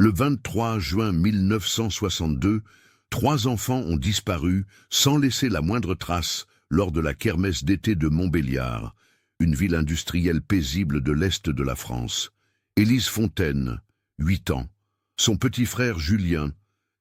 Le 23 juin 1962, 3 enfants ont disparu sans laisser la moindre trace lors de la kermesse d'été de Montbéliard, une ville industrielle paisible de l'Est de la France. Élise Fontaine, 8 ans, son petit frère Julien,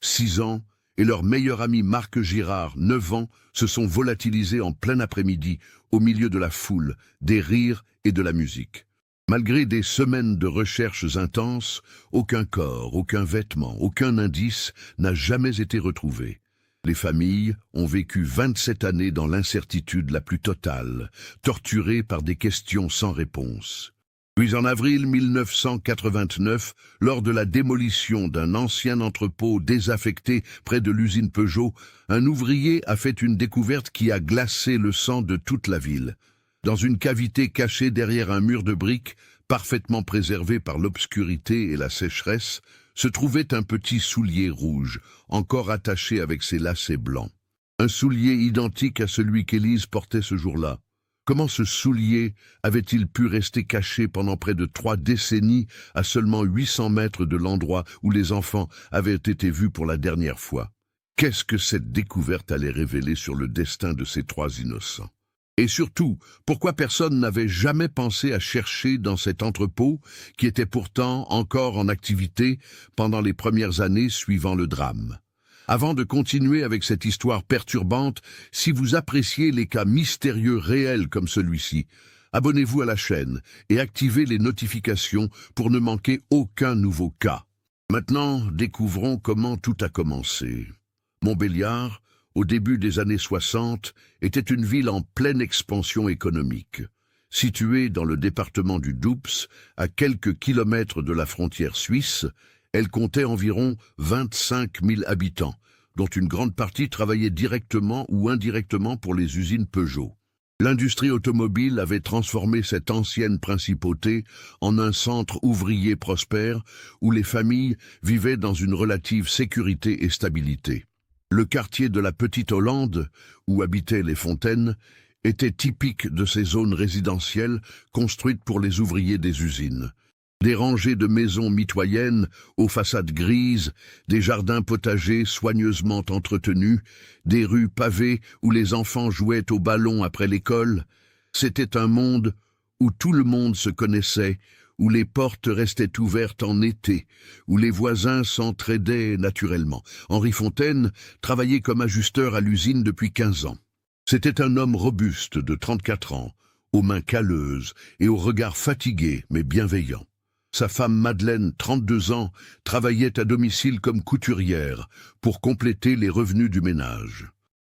6 ans, et leur meilleur ami Marc Girard, 9 ans, se sont volatilisés en plein après-midi, au milieu de la foule, des rires et de la musique. Malgré des semaines de recherches intenses, aucun corps, aucun vêtement, aucun indice n'a jamais été retrouvé. Les familles ont vécu 27 années dans l'incertitude la plus totale, torturées par des questions sans réponse. Puis en avril 1989, lors de la démolition d'un ancien entrepôt désaffecté près de l'usine Peugeot, un ouvrier a fait une découverte qui a glacé le sang de toute la ville. Dans une cavité cachée derrière un mur de briques, parfaitement préservé par l'obscurité et la sécheresse, se trouvait un petit soulier rouge, encore attaché avec ses lacets blancs. Un soulier identique à celui qu'Élise portait ce jour-là. Comment ce soulier avait-il pu rester caché pendant près de 3 décennies à seulement 800 mètres de l'endroit où les enfants avaient été vus pour la dernière fois? Qu'est-ce que cette découverte allait révéler sur le destin de ces 3 innocents? Et surtout, pourquoi personne n'avait jamais pensé à chercher dans cet entrepôt qui était pourtant encore en activité pendant les premières années suivant le drame? Avant de continuer avec cette histoire perturbante, si vous appréciez les cas mystérieux réels comme celui-ci, abonnez-vous à la chaîne et activez les notifications pour ne manquer aucun nouveau cas. Maintenant, découvrons comment tout a commencé. Montbéliard, au début des années 60, était une ville en pleine expansion économique. Située dans le département du Doubs, à quelques kilomètres de la frontière suisse, elle comptait environ 25 000 habitants, dont une grande partie travaillait directement ou indirectement pour les usines Peugeot. L'industrie automobile avait transformé cette ancienne principauté en un centre ouvrier prospère où les familles vivaient dans une relative sécurité et stabilité. Le quartier de la Petite Hollande, où habitaient les Fontaines, était typique de ces zones résidentielles construites pour les ouvriers des usines. Des rangées de maisons mitoyennes aux façades grises, des jardins potagers soigneusement entretenus, des rues pavées où les enfants jouaient au ballon après l'école, c'était un monde où tout le monde se connaissait, où les portes restaient ouvertes en été, où les voisins s'entraidaient naturellement. Henri Fontaine travaillait comme ajusteur à l'usine depuis 15 ans. C'était un homme robuste de 34 ans, aux mains calleuses et au regard fatigué mais bienveillant. Sa femme Madeleine, 32 ans, travaillait à domicile comme couturière pour compléter les revenus du ménage.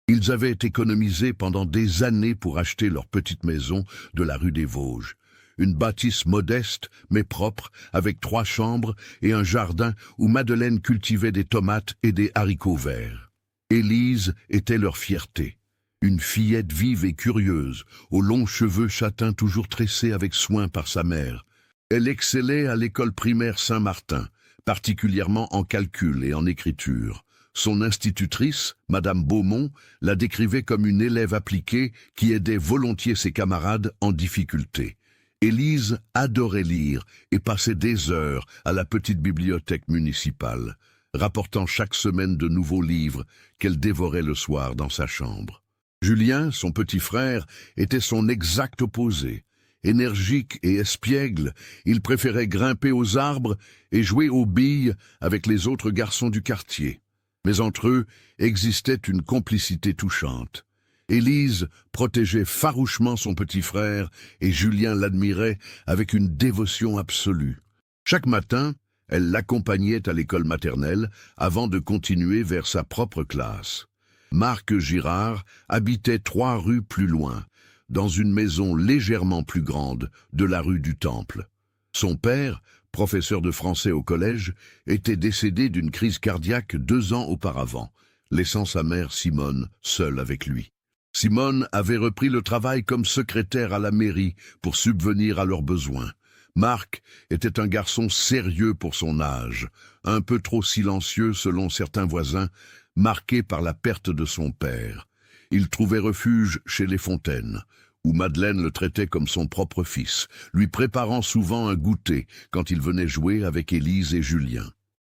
Ils avaient économisé pendant des années pour acheter leur petite maison de la rue des Vosges. Une bâtisse modeste mais propre, avec 3 chambres et un jardin où Madeleine cultivait des tomates et des haricots verts. Élise était leur fierté. Une fillette vive et curieuse, aux longs cheveux châtains toujours tressés avec soin par sa mère. Elle excellait à l'école primaire Saint-Martin, particulièrement en calcul et en écriture. Son institutrice, Madame Beaumont, la décrivait comme une élève appliquée qui aidait volontiers ses camarades en difficulté. Élise adorait lire et passait des heures à la petite bibliothèque municipale, rapportant chaque semaine de nouveaux livres qu'elle dévorait le soir dans sa chambre. Julien, son petit frère, était son exact opposé. Énergique et espiègle, il préférait grimper aux arbres et jouer aux billes avec les autres garçons du quartier. Mais entre eux existait une complicité touchante. Élise protégeait farouchement son petit frère et Julien l'admirait avec une dévotion absolue. Chaque matin, elle l'accompagnait à l'école maternelle avant de continuer vers sa propre classe. Marc Girard habitait 3 rues plus loin, dans une maison légèrement plus grande de la rue du Temple. Son père, professeur de français au collège, était décédé d'une crise cardiaque 2 ans auparavant, laissant sa mère Simone seule avec lui. Simone avait repris le travail comme secrétaire à la mairie pour subvenir à leurs besoins. Marc était un garçon sérieux pour son âge, un peu trop silencieux selon certains voisins, marqué par la perte de son père. Il trouvait refuge chez les Fontaines, où Madeleine le traitait comme son propre fils, lui préparant souvent un goûter quand il venait jouer avec Élise et Julien.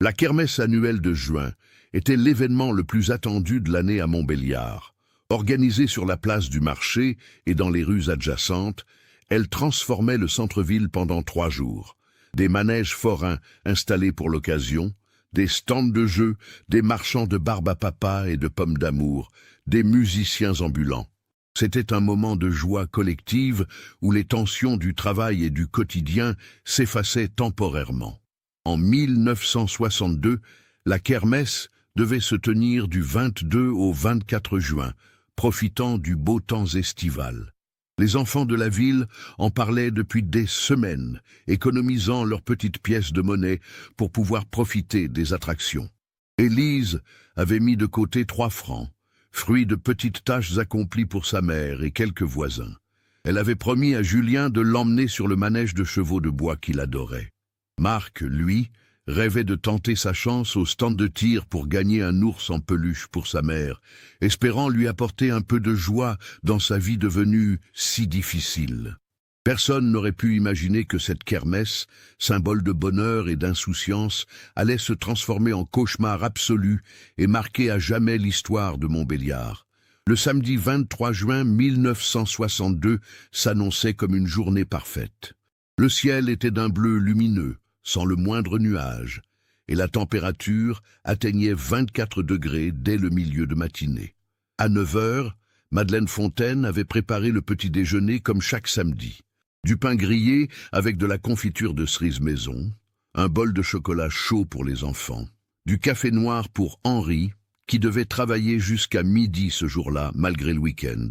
La kermesse annuelle de juin était l'événement le plus attendu de l'année à Montbéliard. Organisée sur la place du marché et dans les rues adjacentes, elle transformait le centre-ville pendant 3 jours. Des manèges forains installés pour l'occasion, des stands de jeux, des marchands de barbe à papa et de pommes d'amour, des musiciens ambulants. C'était un moment de joie collective où les tensions du travail et du quotidien s'effaçaient temporairement. En 1962, la kermesse devait se tenir du 22 au 24 juin, profitant du beau temps estival. Les enfants de la ville en parlaient depuis des semaines, économisant leurs petites pièces de monnaie pour pouvoir profiter des attractions. Élise avait mis de côté 3 francs, fruit de petites tâches accomplies pour sa mère et quelques voisins. Elle avait promis à Julien de l'emmener sur le manège de chevaux de bois qu'il adorait. Marc, lui, rêvait de tenter sa chance au stand de tir pour gagner un ours en peluche pour sa mère, espérant lui apporter un peu de joie dans sa vie devenue si difficile. Personne n'aurait pu imaginer que cette kermesse, symbole de bonheur et d'insouciance, allait se transformer en cauchemar absolu et marquer à jamais l'histoire de Montbéliard. Le samedi 23 juin 1962 s'annonçait comme une journée parfaite. Le ciel était d'un bleu lumineux, sans le moindre nuage, et la température atteignait 24 degrés dès le milieu de matinée. À 9 heures, Madeleine Fontaine avait préparé le petit déjeuner comme chaque samedi. Du pain grillé avec de la confiture de cerise maison, un bol de chocolat chaud pour les enfants, du café noir pour Henri, qui devait travailler jusqu'à midi ce jour-là, malgré le week-end.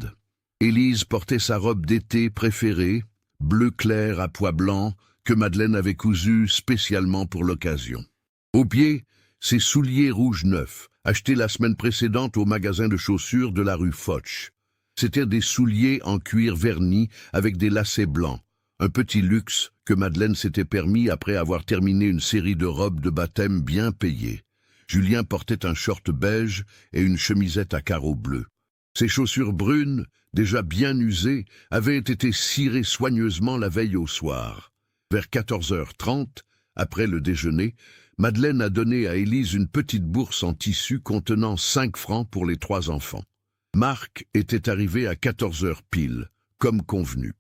Élise portait sa robe d'été préférée, bleu clair à pois blancs, que Madeleine avait cousu spécialement pour l'occasion. Au pied, ses souliers rouges neufs, achetés la semaine précédente au magasin de chaussures de la rue Foch. C'étaient des souliers en cuir verni avec des lacets blancs, un petit luxe que Madeleine s'était permis après avoir terminé une série de robes de baptême bien payées. Julien portait un short beige et une chemisette à carreaux bleus. Ses chaussures brunes, déjà bien usées, avaient été cirées soigneusement la veille au soir. Vers 14h30, après le déjeuner, Madeleine a donné à Élise une petite bourse en tissu contenant 5 francs pour les 3 enfants. Marc était arrivé à 14h pile, comme convenu.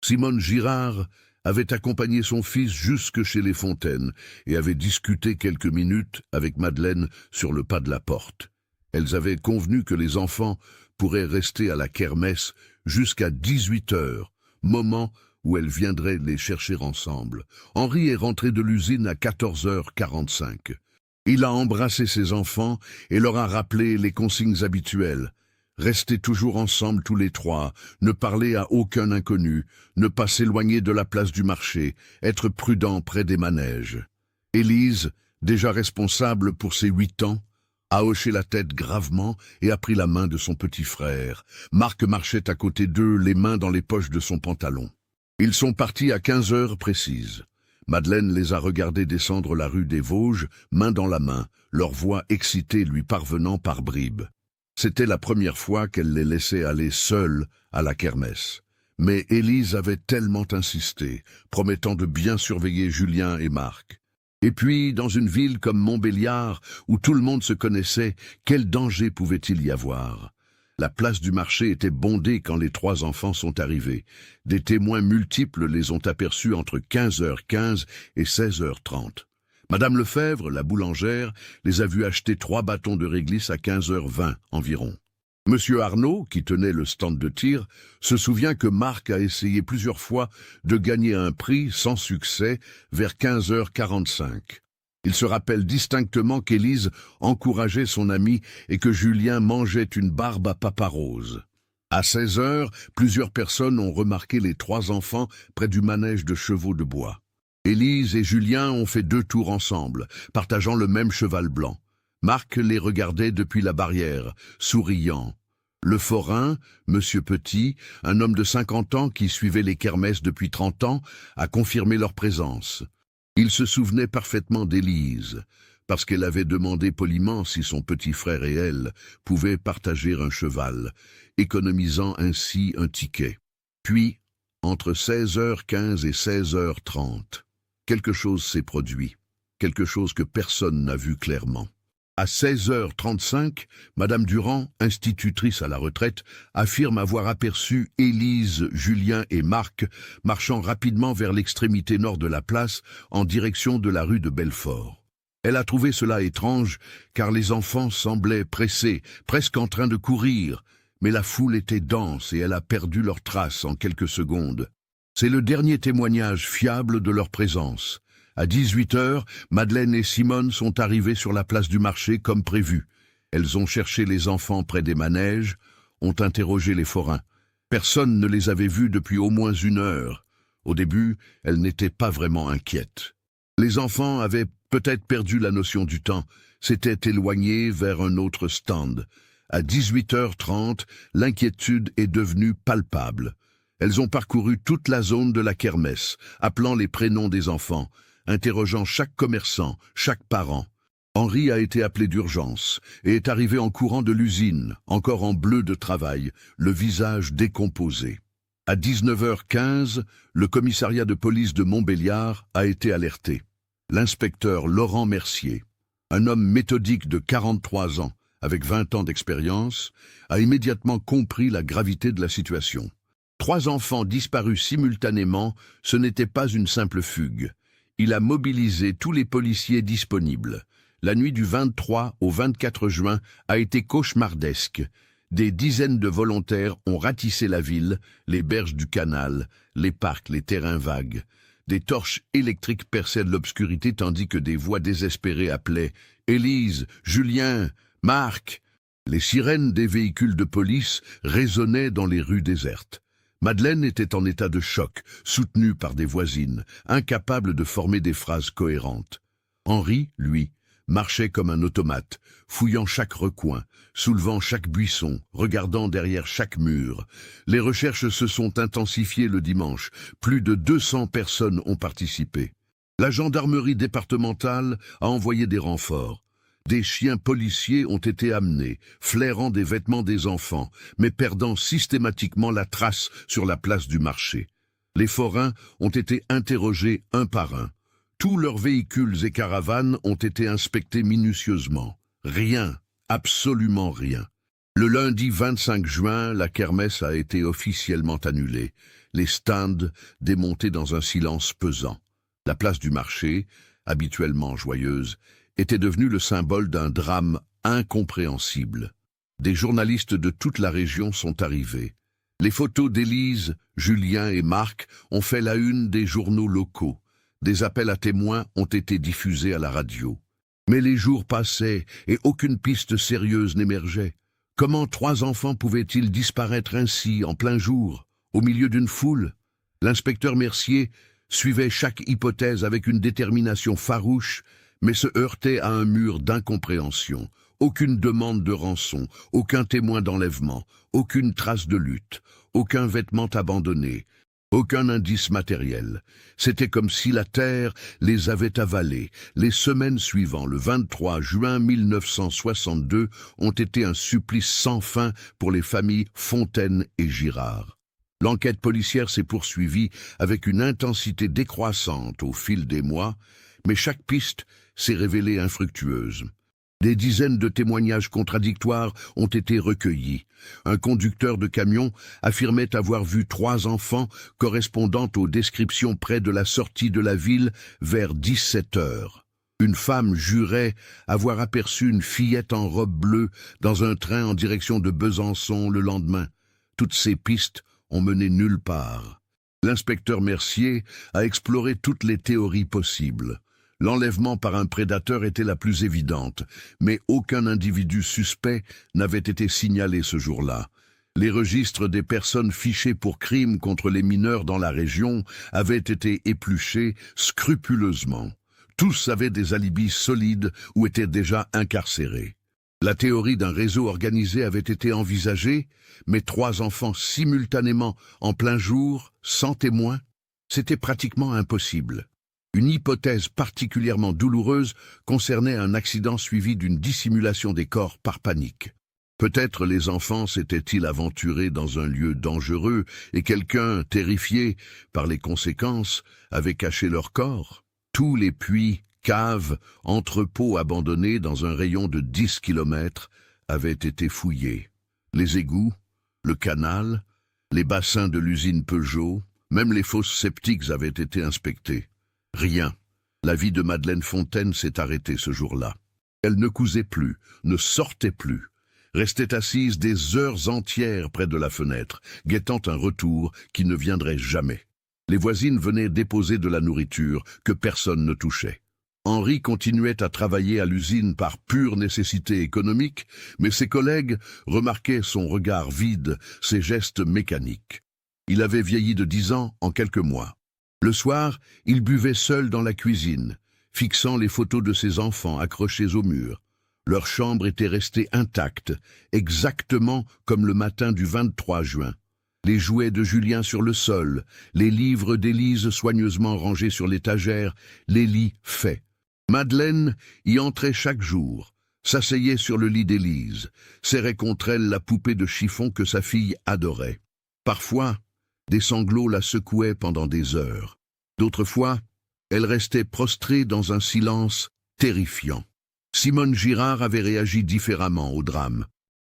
Simone Girard avait accompagné son fils jusque chez les Fontaines et avait discuté quelques minutes avec Madeleine sur le pas de la porte. Elles avaient convenu que les enfants pourraient rester à la kermesse jusqu'à 18h, moment où elles viendraient les chercher ensemble. Henri est rentré de l'usine à 14h45. Il a embrassé ses enfants et leur a rappelé les consignes habituelles. Rester toujours ensemble tous les 3, ne parler à aucun inconnu, ne pas s'éloigner de la place du marché, être prudent près des manèges. Élise, déjà responsable pour ses 8 ans, a hoché la tête gravement et a pris la main de son petit frère. Marc marchait à côté d'eux, les mains dans les poches de son pantalon. Ils sont partis à 15h précises. Madeleine les a regardés descendre la rue des Vosges, main dans la main, leur voix excitée lui parvenant par bribes. C'était la première fois qu'elle les laissait aller seuls à la kermesse. Mais Élise avait tellement insisté, promettant de bien surveiller Julien et Marc. Et puis, dans une ville comme Montbéliard, où tout le monde se connaissait, quel danger pouvait-il y avoir? La place du marché était bondée quand les 3 enfants sont arrivés. Des témoins multiples les ont aperçus entre 15h15 et 16h30. Madame Lefebvre, la boulangère, les a vus acheter 3 bâtons de réglisse à 15h20 environ. Monsieur Arnaud, qui tenait le stand de tir, se souvient que Marc a essayé plusieurs fois de gagner un prix sans succès vers 15h45. Il se rappelle distinctement qu'Élise encourageait son ami et que Julien mangeait une barbe à papa rose. À 16h, plusieurs personnes ont remarqué les 3 enfants près du manège de chevaux de bois. Élise et Julien ont fait 2 tours ensemble, partageant le même cheval blanc. Marc les regardait depuis la barrière, souriant. Le forain, Monsieur Petit, un homme de 50 ans qui suivait les kermesses depuis 30 ans, a confirmé leur présence. Il se souvenait parfaitement d'Élise, parce qu'elle avait demandé poliment si son petit frère et elle pouvaient partager un cheval, économisant ainsi un ticket. Puis, entre 16h15 et 16h30, quelque chose s'est produit. quelque chose que personne n'a vu clairement. À 16h35, Madame Durand, institutrice à la retraite, affirme avoir aperçu Élise, Julien et Marc marchant rapidement vers l'extrémité nord de la place en direction de la rue de Belfort. Elle a trouvé cela étrange car les enfants semblaient pressés, presque en train de courir, mais la foule était dense et elle a perdu leurs traces en quelques secondes. C'est le dernier témoignage fiable de leur présence. À 18h, Madeleine et Simone sont arrivées sur la place du marché comme prévu. Elles ont cherché les enfants près des manèges, ont interrogé les forains. Personne ne les avait vus depuis au moins 1 heure. Au début, elles n'étaient pas vraiment inquiètes. Les enfants avaient peut-être perdu la notion du temps, s'étaient éloignés vers un autre stand. À 18h30, l'inquiétude est devenue palpable. Elles ont parcouru toute la zone de la kermesse, appelant les prénoms des enfants, interrogeant chaque commerçant, chaque parent. Henri a été appelé d'urgence et est arrivé en courant de l'usine, encore en bleu de travail, le visage décomposé. À 19h15, le commissariat de police de Montbéliard a été alerté. L'inspecteur Laurent Mercier, un homme méthodique de 43 ans, avec 20 ans d'expérience, a immédiatement compris la gravité de la situation. 3 enfants disparus simultanément, ce n'était pas une simple fugue. Il a mobilisé tous les policiers disponibles. La nuit du 23 au 24 juin a été cauchemardesque. Des dizaines de volontaires ont ratissé la ville, les berges du canal, les parcs, les terrains vagues. Des torches électriques perçaient l'obscurité tandis que des voix désespérées appelaient « Élise, Julien, Marc !» Les sirènes des véhicules de police résonnaient dans les rues désertes. Madeleine était en état de choc, soutenue par des voisines, incapable de former des phrases cohérentes. Henri, lui, marchait comme un automate, fouillant chaque recoin, soulevant chaque buisson, regardant derrière chaque mur. Les recherches se sont intensifiées le dimanche. Plus de 200 personnes ont participé. La gendarmerie départementale a envoyé des renforts. Des chiens policiers ont été amenés, flairant des vêtements des enfants, mais perdant systématiquement la trace sur la place du marché. Les forains ont été interrogés un par un. Tous leurs véhicules et caravanes ont été inspectés minutieusement. Rien, absolument rien. Le lundi 25 juin, la kermesse a été officiellement annulée. Les stands démontés dans un silence pesant. La place du marché, habituellement joyeuse, était devenue le symbole d'un drame incompréhensible. Des journalistes de toute la région sont arrivés. Les photos d'Élise, Julien et Marc ont fait la une des journaux locaux. Des appels à témoins ont été diffusés à la radio. Mais les jours passaient et aucune piste sérieuse n'émergeait. Comment 3 enfants pouvaient-ils disparaître ainsi, en plein jour, au milieu d'une foule? L'inspecteur Mercier suivait chaque hypothèse avec une détermination farouche, mais se heurtait à un mur d'incompréhension. Aucune demande de rançon, aucun témoin d'enlèvement, aucune trace de lutte, aucun vêtement abandonné, aucun indice matériel. C'était comme si la terre les avait avalés. Les semaines suivantes, le 23 juin 1962, ont été un supplice sans fin pour les familles Fontaine et Girard. L'enquête policière s'est poursuivie avec une intensité décroissante au fil des mois, mais chaque piste s'est révélée infructueuse. Des dizaines de témoignages contradictoires ont été recueillis. Un conducteur de camion affirmait avoir vu 3 enfants correspondant aux descriptions près de la sortie de la ville vers 17 heures. Une femme jurait avoir aperçu une fillette en robe bleue dans un train en direction de Besançon le lendemain. Toutes ces pistes ont mené nulle part. L'inspecteur Mercier a exploré toutes les théories possibles. L'enlèvement par un prédateur était la plus évidente, mais aucun individu suspect n'avait été signalé ce jour-là. Les registres des personnes fichées pour crimes contre les mineurs dans la région avaient été épluchés scrupuleusement. Tous avaient des alibis solides ou étaient déjà incarcérés. La théorie d'un réseau organisé avait été envisagée, mais 3 enfants simultanément en plein jour, sans témoin, c'était pratiquement impossible. Une hypothèse particulièrement douloureuse concernait un accident suivi d'une dissimulation des corps par panique. Peut-être les enfants s'étaient-ils aventurés dans un lieu dangereux et quelqu'un, terrifié par les conséquences, avait caché leur corps. Tous les puits caves, entrepôts abandonnés dans un rayon de 10 kilomètres avaient été fouillés. Les égouts, le canal, les bassins de l'usine Peugeot, même les fosses septiques avaient été inspectés. Rien. La vie de Madeleine Fontaine s'est arrêtée ce jour-là. Elle ne cousait plus, ne sortait plus, restait assise des heures entières près de la fenêtre, guettant un retour qui ne viendrait jamais. Les voisines venaient déposer de la nourriture que personne ne touchait. Henri continuait à travailler à l'usine par pure nécessité économique, mais ses collègues remarquaient son regard vide, ses gestes mécaniques. Il avait vieilli de 10 ans en quelques mois. Le soir, il buvait seul dans la cuisine, fixant les photos de ses enfants accrochés au mur. Leur chambre était restée intacte, exactement comme le matin du 23 juin. Les jouets de Julien sur le sol, les livres d'Élise soigneusement rangés sur l'étagère, les lits faits. Madeleine y entrait chaque jour, s'asseyait sur le lit d'Élise, serrait contre elle la poupée de chiffon que sa fille adorait. Parfois, des sanglots la secouaient pendant des heures. D'autres fois, elle restait prostrée dans un silence terrifiant. Simone Girard avait réagi différemment au drame.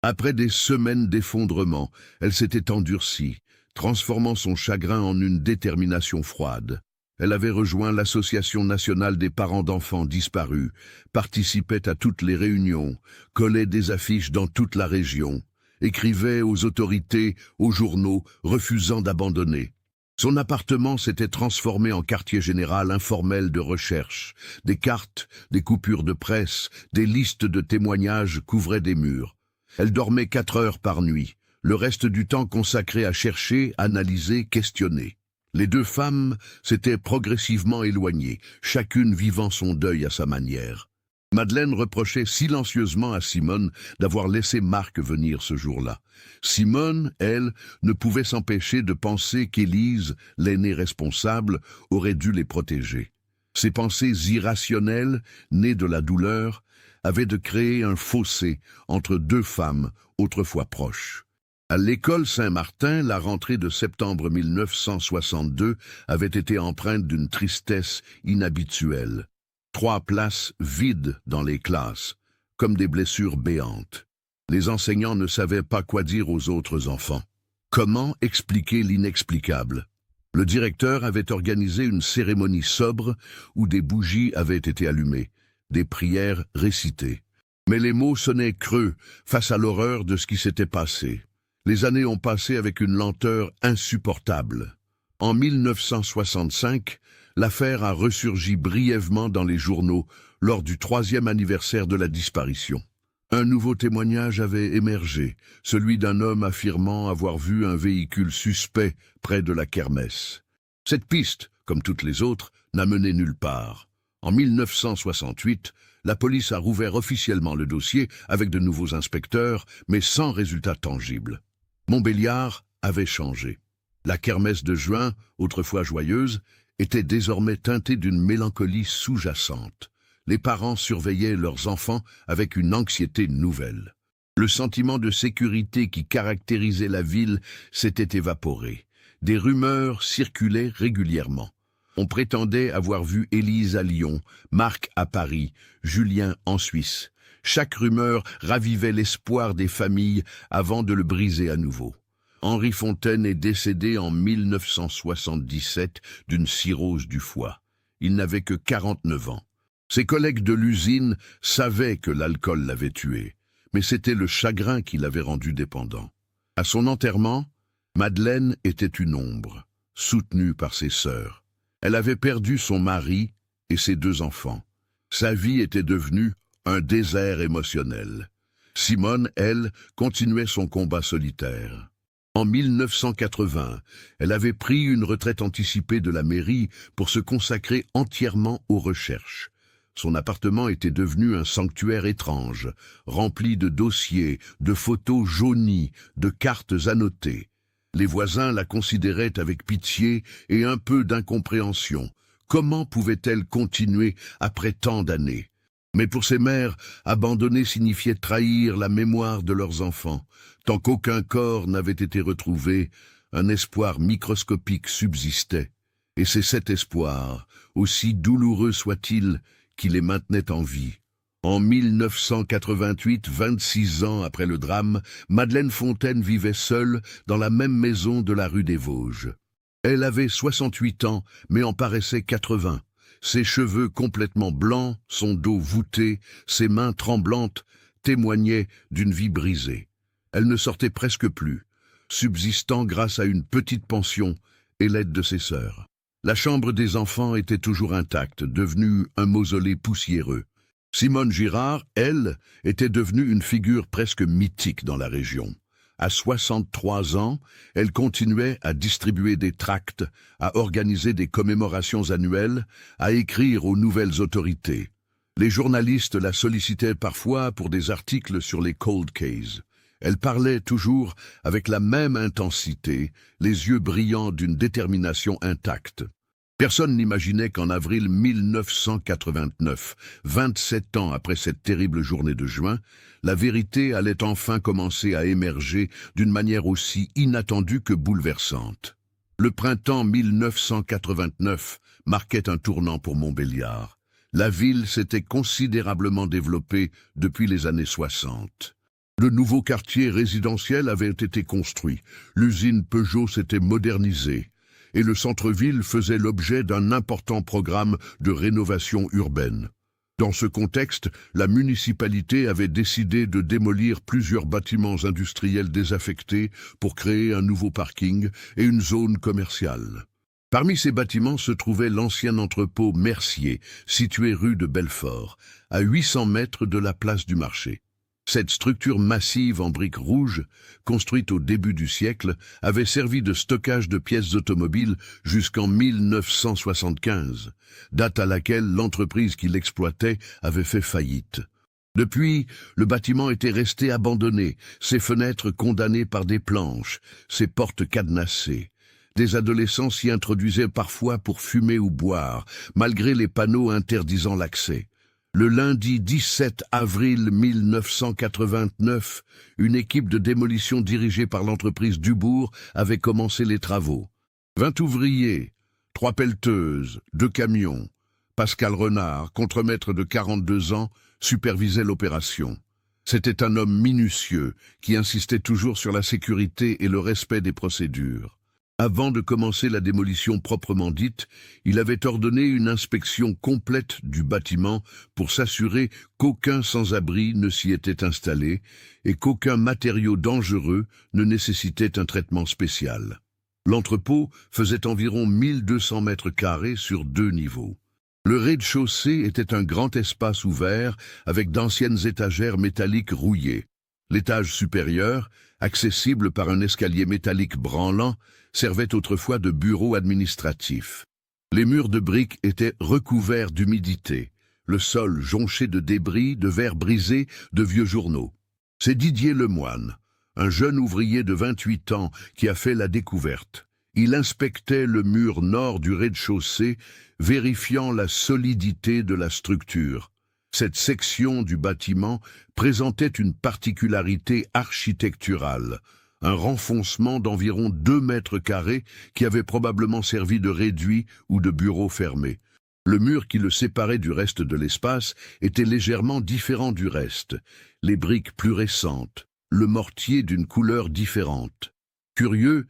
Après des semaines d'effondrement, elle s'était endurcie, transformant son chagrin en une détermination froide. Elle avait rejoint l'Association nationale des parents d'enfants disparus, participait à toutes les réunions, collait des affiches dans toute la région, écrivait aux autorités, aux journaux, refusant d'abandonner. Son appartement s'était transformé en quartier général informel de recherche. Des cartes, des coupures de presse, des listes de témoignages couvraient des murs. Elle dormait 4 heures par nuit, le reste du temps consacré à chercher, analyser, questionner. Les deux femmes s'étaient progressivement éloignées, chacune vivant son deuil à sa manière. Madeleine reprochait silencieusement à Simone d'avoir laissé Marc venir ce jour-là. Simone, elle, ne pouvait s'empêcher de penser qu'Élise, l'aînée responsable, aurait dû les protéger. Ces pensées irrationnelles, nées de la douleur, avaient de créer un fossé entre deux femmes autrefois proches. À l'école Saint-Martin, la rentrée de septembre 1962 avait été empreinte d'une tristesse inhabituelle. 3 places vides dans les classes, comme des blessures béantes. Les enseignants ne savaient pas quoi dire aux autres enfants. Comment expliquer l'inexplicable? Le directeur avait organisé une cérémonie sobre où des bougies avaient été allumées, des prières récitées. Mais les mots sonnaient creux face à l'horreur de ce qui s'était passé. Les années ont passé avec une lenteur insupportable. En 1965, l'affaire a ressurgi brièvement dans les journaux lors du 3e anniversaire de la disparition. Un nouveau témoignage avait émergé, celui d'un homme affirmant avoir vu un véhicule suspect près de la kermesse. Cette piste, comme toutes les autres, n'a mené nulle part. En 1968, la police a rouvert officiellement le dossier avec de nouveaux inspecteurs, mais sans résultat tangible. Montbéliard avait changé. La kermesse de juin, autrefois joyeuse, était désormais teintée d'une mélancolie sous-jacente. Les parents surveillaient leurs enfants avec une anxiété nouvelle. Le sentiment de sécurité qui caractérisait la ville s'était évaporé. Des rumeurs circulaient régulièrement. On prétendait avoir vu Élise à Lyon, Marc à Paris, Julien en Suisse. Chaque rumeur ravivait l'espoir des familles avant de le briser à nouveau. Henri Fontaine est décédé en 1977 d'une cirrhose du foie. Il n'avait que 49 ans. Ses collègues de l'usine savaient que l'alcool l'avait tué, mais c'était le chagrin qui l'avait rendu dépendant. À son enterrement, Madeleine était une ombre, soutenue par ses sœurs. Elle avait perdu son mari et ses 2 enfants. Sa vie était devenue un désert émotionnel. Simone, elle, continuait son combat solitaire. En 1980, elle avait pris une retraite anticipée de la mairie pour se consacrer entièrement aux recherches. Son appartement était devenu un sanctuaire étrange, rempli de dossiers, de photos jaunies, de cartes annotées. Les voisins la considéraient avec pitié et un peu d'incompréhension. Comment pouvait-elle continuer après tant d'années? Mais pour ces mères, abandonner signifiait trahir la mémoire de leurs enfants. Tant qu'aucun corps n'avait été retrouvé, un espoir microscopique subsistait. Et c'est cet espoir, aussi douloureux soit-il, qui les maintenait en vie. En 1988, 26 ans après le drame, Madeleine Fontaine vivait seule dans la même maison de la rue des Vosges. Elle avait 68 ans, mais en paraissait 80. Ses cheveux complètement blancs, son dos voûté, ses mains tremblantes témoignaient d'une vie brisée. Elle ne sortait presque plus, subsistant grâce à une petite pension et l'aide de ses sœurs. La chambre des enfants était toujours intacte, devenue un mausolée poussiéreux. Simone Girard, elle, était devenue une figure presque mythique dans la région. À 63 ans, elle continuait à distribuer des tracts, à organiser des commémorations annuelles, à écrire aux nouvelles autorités. Les journalistes la sollicitaient parfois pour des articles sur les cold cases. Elle parlait toujours avec la même intensité, les yeux brillants d'une détermination intacte. Personne n'imaginait qu'en avril 1989, 27 ans après cette terrible journée de juin, la vérité allait enfin commencer à émerger d'une manière aussi inattendue que bouleversante. Le printemps 1989 marquait un tournant pour Montbéliard. La ville s'était considérablement développée depuis les années 60. Le nouveau quartier résidentiel avait été construit, l'usine Peugeot s'était modernisée, et le centre-ville faisait l'objet d'un important programme de rénovation urbaine. Dans ce contexte, la municipalité avait décidé de démolir plusieurs bâtiments industriels désaffectés pour créer un nouveau parking et une zone commerciale. Parmi ces bâtiments se trouvait l'ancien entrepôt Mercier, situé rue de Belfort, à 800 mètres de la place du marché. Cette structure massive en briques rouges, construite au début du siècle, avait servi de stockage de pièces automobiles jusqu'en 1975, date à laquelle l'entreprise qui l'exploitait avait fait faillite. Depuis, le bâtiment était resté abandonné, ses fenêtres condamnées par des planches, ses portes cadenassées. Des adolescents s'y introduisaient parfois pour fumer ou boire, malgré les panneaux interdisant l'accès. Le lundi 17 avril 1989, une équipe de démolition dirigée par l'entreprise Dubourg avait commencé les travaux. 20 ouvriers, 3 pelleteuses, 2 camions. Pascal Renard, contremaître de 42 ans, supervisait l'opération. C'était un homme minutieux qui insistait toujours sur la sécurité et le respect des procédures. Avant de commencer la démolition proprement dite, il avait ordonné une inspection complète du bâtiment pour s'assurer qu'aucun sans-abri ne s'y était installé et qu'aucun matériau dangereux ne nécessitait un traitement spécial. L'entrepôt faisait environ 1200 mètres carrés sur 2 niveaux. Le rez-de-chaussée était un grand espace ouvert avec d'anciennes étagères métalliques rouillées. L'étage supérieur, accessible par un escalier métallique branlant, servait autrefois de bureau administratif. Les murs de briques étaient recouverts d'humidité, le sol jonché de débris, de verres brisés, de vieux journaux. C'est Didier Lemoine, un jeune ouvrier de 28 ans, qui a fait la découverte. Il inspectait le mur nord du rez-de-chaussée, vérifiant la solidité de la structure. Cette section du bâtiment présentait une particularité architecturale, un renfoncement d'environ 2 mètres carrés qui avait probablement servi de réduit ou de bureau fermé. Le mur qui le séparait du reste de l'espace était légèrement différent du reste, les briques plus récentes, le mortier d'une couleur différente. Curieux,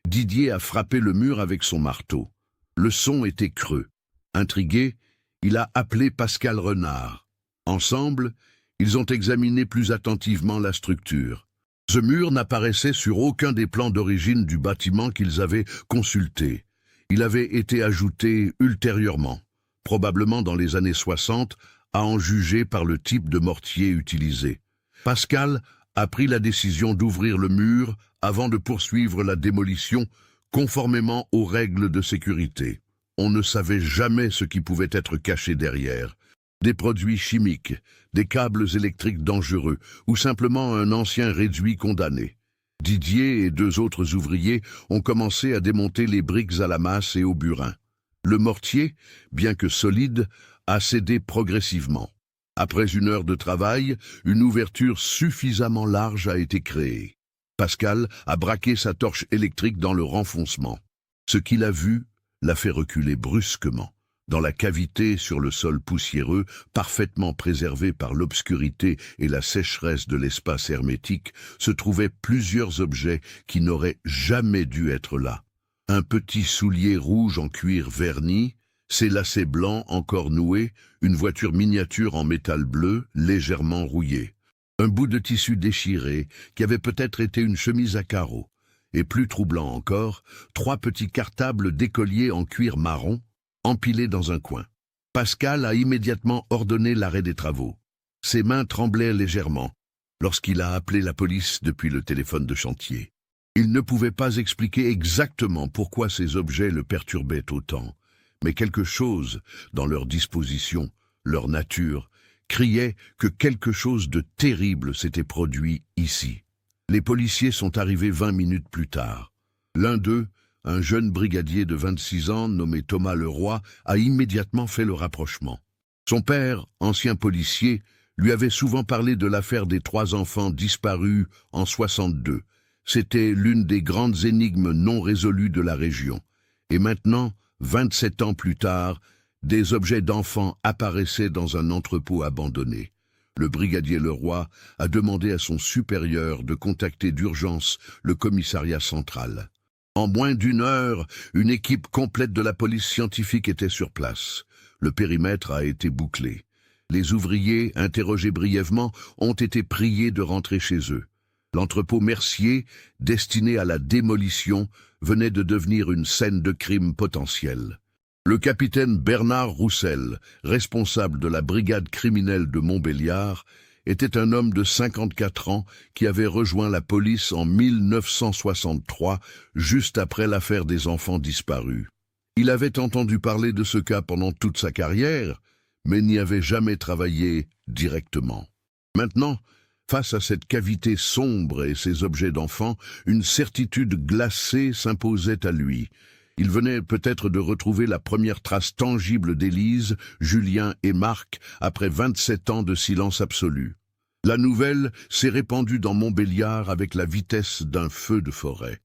Didier a frappé le mur avec son marteau. Le son était creux. Intrigué, il a appelé Pascal Renard. Ensemble, ils ont examiné plus attentivement la structure. Ce mur n'apparaissait sur aucun des plans d'origine du bâtiment qu'ils avaient consulté. Il avait été ajouté ultérieurement, probablement dans les années 60, à en juger par le type de mortier utilisé. Pascal a pris la décision d'ouvrir le mur avant de poursuivre la démolition conformément aux règles de sécurité. On ne savait jamais ce qui pouvait être caché derrière. Des produits chimiques, des câbles électriques dangereux ou simplement un ancien réduit condamné. Didier et 2 autres ouvriers ont commencé à démonter les briques à la masse et au burin. Le mortier, bien que solide, a cédé progressivement. Après 1 heure de travail, une ouverture suffisamment large a été créée. Pascal a braqué sa torche électrique dans le renfoncement. Ce qu'il a vu l'a fait reculer brusquement. Dans la cavité sur le sol poussiéreux, parfaitement préservé par l'obscurité et la sécheresse de l'espace hermétique, se trouvaient plusieurs objets qui n'auraient jamais dû être là. Un petit soulier rouge en cuir verni, ses lacets blancs encore noués, une voiture miniature en métal bleu, légèrement rouillée. Un bout de tissu déchiré, qui avait peut-être été une chemise à carreaux. Et plus troublant encore, 3 petits cartables d'écoliers en cuir marron, empilés dans un coin. Pascal a immédiatement ordonné l'arrêt des travaux. Ses mains tremblaient légèrement lorsqu'il a appelé la police depuis le téléphone de chantier. Il ne pouvait pas expliquer exactement pourquoi ces objets le perturbaient autant, mais quelque chose dans leur disposition, leur nature, criait que quelque chose de terrible s'était produit ici. Les policiers sont arrivés 20 minutes plus tard. L'un d'eux, un jeune brigadier de 26 ans nommé Thomas Leroy, a immédiatement fait le rapprochement. Son père, ancien policier, lui avait souvent parlé de l'affaire des 3 enfants disparus en 62. C'était l'une des grandes énigmes non résolues de la région. Et maintenant, 27 ans plus tard, des objets d'enfants apparaissaient dans un entrepôt abandonné. Le brigadier Leroy a demandé à son supérieur de contacter d'urgence le commissariat central. En moins d'1 heure, une équipe complète de la police scientifique était sur place. Le périmètre a été bouclé. Les ouvriers, interrogés brièvement, ont été priés de rentrer chez eux. L'entrepôt Mercier, destiné à la démolition, venait de devenir une scène de crime potentielle. Le capitaine Bernard Roussel, responsable de la brigade criminelle de Montbéliard, était un homme de 54 ans qui avait rejoint la police en 1963, juste après l'affaire des enfants disparus. Il avait entendu parler de ce cas pendant toute sa carrière, mais n'y avait jamais travaillé directement. Maintenant, face à cette cavité sombre et ces objets d'enfants, une certitude glacée s'imposait à lui. Il venait peut-être de retrouver la première trace tangible d'Élise, Julien et Marc après 27 ans de silence absolu. La nouvelle s'est répandue dans Montbéliard avec la vitesse d'un feu de forêt.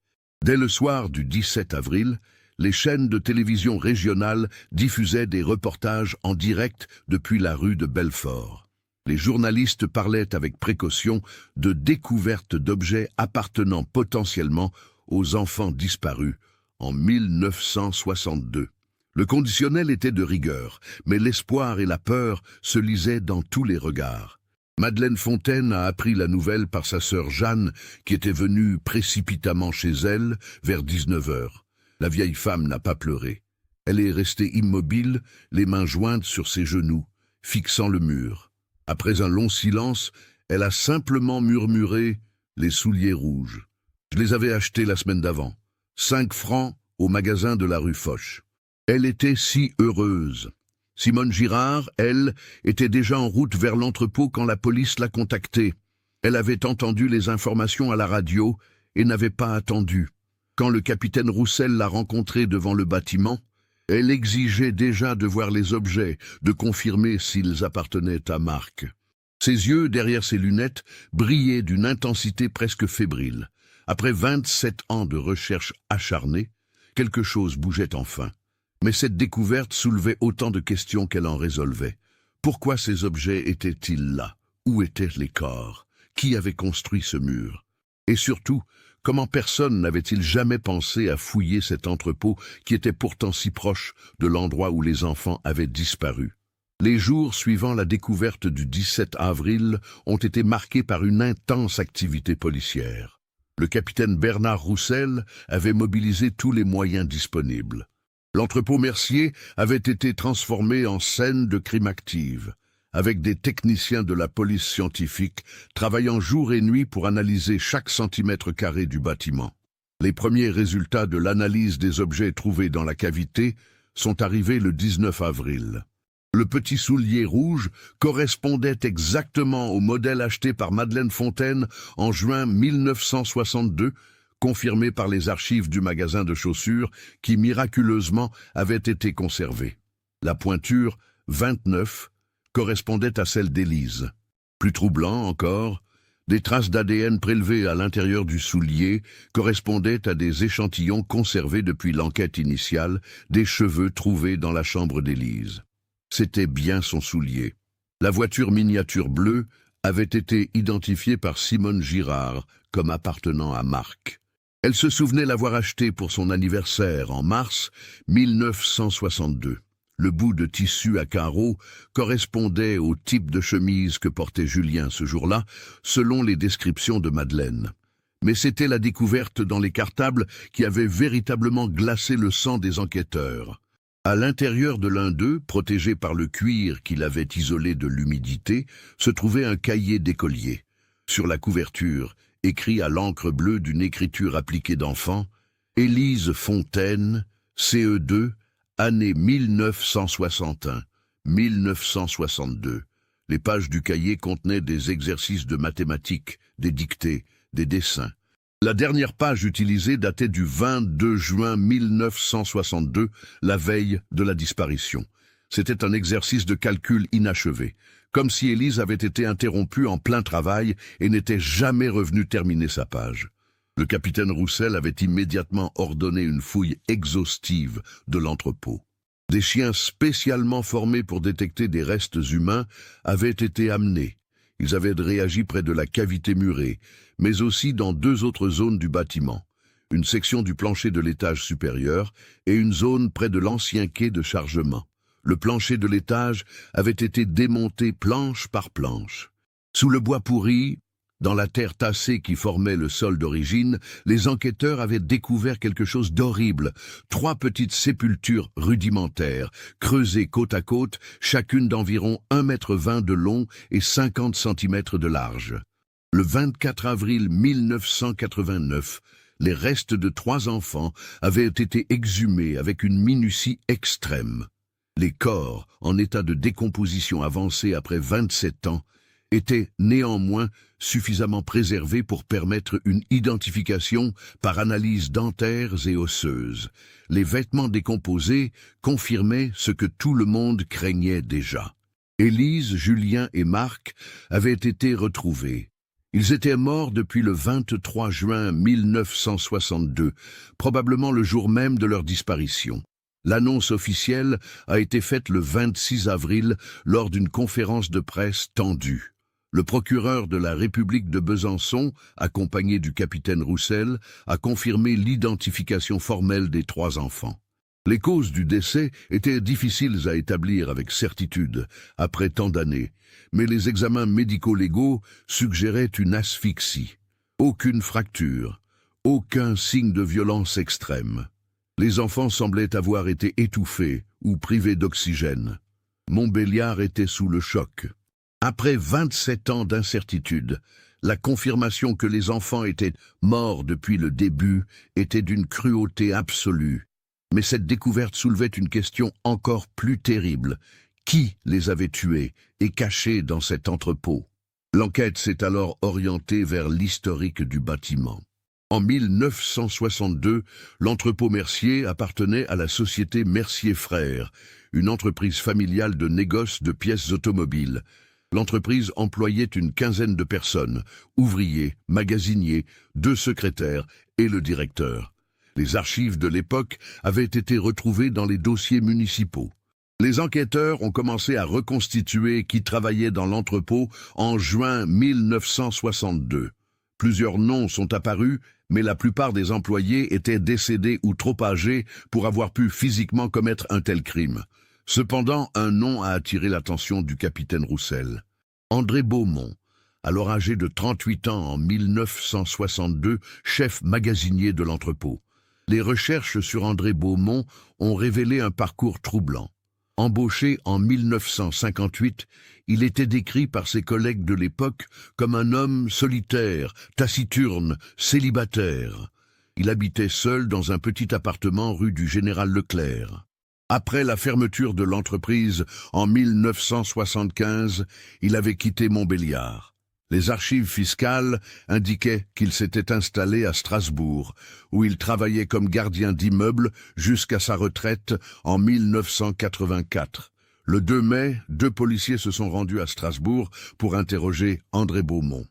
Dès le soir du 17 avril, les chaînes de télévision régionales diffusaient des reportages en direct depuis la rue de Belfort. Les journalistes parlaient avec précaution de découvertes d'objets appartenant potentiellement aux enfants disparus en 1962. Le conditionnel était de rigueur, mais l'espoir et la peur se lisaient dans tous les regards. Madeleine Fontaine a appris la nouvelle par sa sœur Jeanne, qui était venue précipitamment chez elle vers 19 heures. La vieille femme n'a pas pleuré. Elle est restée immobile, les mains jointes sur ses genoux, fixant le mur. Après un long silence, elle a simplement murmuré « Les souliers rouges ». Je les avais achetés la semaine d'avant. 5 francs au magasin de la rue Foch. Elle était si heureuse. Simone Girard, elle, était déjà en route vers l'entrepôt quand la police l'a contactée. Elle avait entendu les informations à la radio et n'avait pas attendu. Quand le capitaine Roussel l'a rencontrée devant le bâtiment, elle exigeait déjà de voir les objets, de confirmer s'ils appartenaient à Marc. Ses yeux, derrière ses lunettes, brillaient d'une intensité presque fébrile. Après 27 ans de recherche acharnée, quelque chose bougeait enfin. Mais cette découverte soulevait autant de questions qu'elle en résolvait. Pourquoi ces objets étaient-ils là? Où étaient les corps? Qui avait construit ce mur? Et surtout, comment personne n'avait-il jamais pensé à fouiller cet entrepôt qui était pourtant si proche de l'endroit où les enfants avaient disparu? Les jours suivant la découverte du 17 avril ont été marqués par une intense activité policière. Le capitaine Bernard Roussel avait mobilisé tous les moyens disponibles. L'entrepôt Mercier avait été transformé en scène de crime active, avec des techniciens de la police scientifique travaillant jour et nuit pour analyser chaque centimètre carré du bâtiment. Les premiers résultats de l'analyse des objets trouvés dans la cavité sont arrivés le 19 avril. Le petit soulier rouge correspondait exactement au modèle acheté par Madeleine Fontaine en juin 1962, confirmé par les archives du magasin de chaussures qui miraculeusement avaient été conservées. La pointure 29 correspondait à celle d'Élise. Plus troublant encore, Des traces d'ADN prélevées à l'intérieur du soulier correspondaient à des échantillons conservés depuis l'enquête initiale, des cheveux trouvés dans la chambre d'Élise. C'était bien son soulier. La voiture miniature bleue avait été identifiée par Simone Girard comme appartenant à Marc. Elle se souvenait l'avoir achetée pour son anniversaire en mars 1962. Le bout de tissu à carreaux correspondait au type de chemise que portait Julien ce jour-là, selon les descriptions de Madeleine. Mais c'était la découverte dans les cartables qui avait véritablement glacé le sang des enquêteurs. À l'intérieur de l'un d'eux, protégé par le cuir qu'il avait isolé de l'humidité, se trouvait un cahier d'écolier. Sur la couverture, écrit à l'encre bleue d'une écriture appliquée d'enfant, « Élise Fontaine, CE2, année 1961-1962. » Les pages du cahier contenaient des exercices de mathématiques, des dictées, des dessins. La dernière page utilisée datait du 22 juin 1962, la veille de la disparition. C'était un exercice de calcul inachevé, comme si Élise avait été interrompue en plein travail et n'était jamais revenue terminer sa page. Le capitaine Roussel avait immédiatement ordonné une fouille exhaustive de l'entrepôt. Des chiens spécialement formés pour détecter des restes humains avaient été amenés. Ils avaient réagi près de la cavité murée, mais aussi dans 2 autres zones du bâtiment, une section du plancher de l'étage supérieur et une zone près de l'ancien quai de chargement. Le plancher de l'étage avait été démonté planche par planche. Sous le bois pourri, dans la terre tassée qui formait le sol d'origine, les enquêteurs avaient découvert quelque chose d'horrible. 3 petites sépultures rudimentaires, creusées côte à côte, chacune d'environ 1,20 m de long et 50 cm de large. Le 24 avril 1989, les restes de 3 enfants avaient été exhumés avec une minutie extrême. Les corps, en état de décomposition avancée après 27 ans, étaient néanmoins suffisamment préservés pour permettre une identification par analyse dentaires et osseuses. Les vêtements décomposés confirmaient ce que tout le monde craignait déjà. Élise, Julien et Marc avaient été retrouvés. Ils étaient morts depuis le 23 juin 1962, probablement le jour même de leur disparition. L'annonce officielle a été faite le 26 avril lors d'une conférence de presse tendue. Le procureur de la République de Besançon, accompagné du capitaine Roussel, a confirmé l'identification formelle des 3 enfants. Les causes du décès étaient difficiles à établir avec certitude, après tant d'années, mais les examens médico-légaux suggéraient une asphyxie. Aucune fracture, aucun signe de violence extrême. Les enfants semblaient avoir été étouffés ou privés d'oxygène. Montbéliard était sous le choc. Après 27 ans d'incertitude, la confirmation que les enfants étaient morts depuis le début était d'une cruauté absolue. Mais cette découverte soulevait une question encore plus terrible. Qui les avait tués et cachés dans cet entrepôt? L'enquête s'est alors orientée vers l'historique du bâtiment. En 1962, l'entrepôt Mercier appartenait à la société Mercier Frères, une entreprise familiale de négoce de pièces automobiles. L'entreprise employait une quinzaine de personnes, ouvriers, magasiniers, 2 secrétaires et le directeur. Les archives de l'époque avaient été retrouvées dans les dossiers municipaux. Les enquêteurs ont commencé à reconstituer qui travaillait dans l'entrepôt en juin 1962. Plusieurs noms sont apparus, mais la plupart des employés étaient décédés ou trop âgés pour avoir pu physiquement commettre un tel crime. Cependant, un nom a attiré l'attention du capitaine Roussel. André Beaumont, alors âgé de 38 ans en 1962, chef magasinier de l'entrepôt. Les recherches sur André Beaumont ont révélé un parcours troublant. Embauché en 1958, il était décrit par ses collègues de l'époque comme un homme solitaire, taciturne, célibataire. Il habitait seul dans un petit appartement rue du Général Leclerc. Après la fermeture de l'entreprise en 1975, il avait quitté Montbéliard. Les archives fiscales indiquaient qu'il s'était installé à Strasbourg, où il travaillait comme gardien d'immeuble jusqu'à sa retraite en 1984. Le 2 mai, 2 policiers se sont rendus à Strasbourg pour interroger André Beaumont.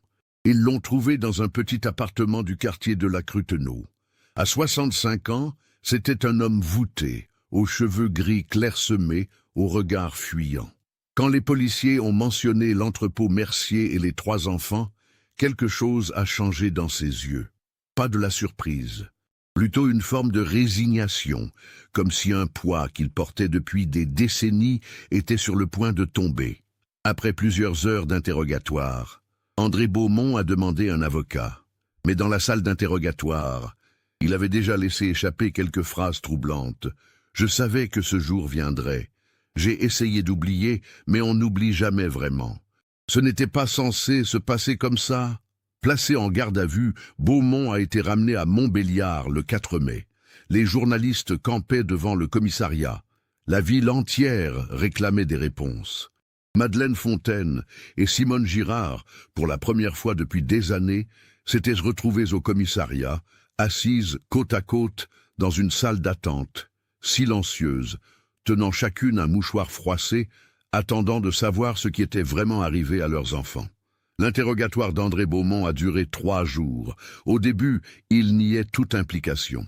Ils l'ont trouvé dans un petit appartement du quartier de la Crutenau. À 65 ans, c'était un homme voûté, aux cheveux gris clairsemés, au regard fuyant. Quand les policiers ont mentionné l'entrepôt Mercier et les 3 enfants, quelque chose a changé dans ses yeux. Pas de la surprise, plutôt une forme de résignation, comme si un poids qu'il portait depuis des décennies était sur le point de tomber. Après plusieurs heures d'interrogatoire, André Beaumont a demandé un avocat. Mais dans la salle d'interrogatoire, il avait déjà laissé échapper quelques phrases troublantes. « Je savais que ce jour viendrait. J'ai essayé d'oublier, mais on n'oublie jamais vraiment. Ce n'était pas censé se passer comme ça. » Placé en garde à vue, Beaumont a été ramené à Montbéliard le 4 mai. Les journalistes campaient devant le commissariat. La ville entière réclamait des réponses. Madeleine Fontaine et Simone Girard, pour la première fois depuis des années, s'étaient retrouvées au commissariat, assises côte à côte dans une salle d'attente, silencieuses, tenant chacune un mouchoir froissé, attendant de savoir ce qui était vraiment arrivé à leurs enfants. L'interrogatoire d'André Beaumont a duré 3 jours. Au début, il niait toute implication.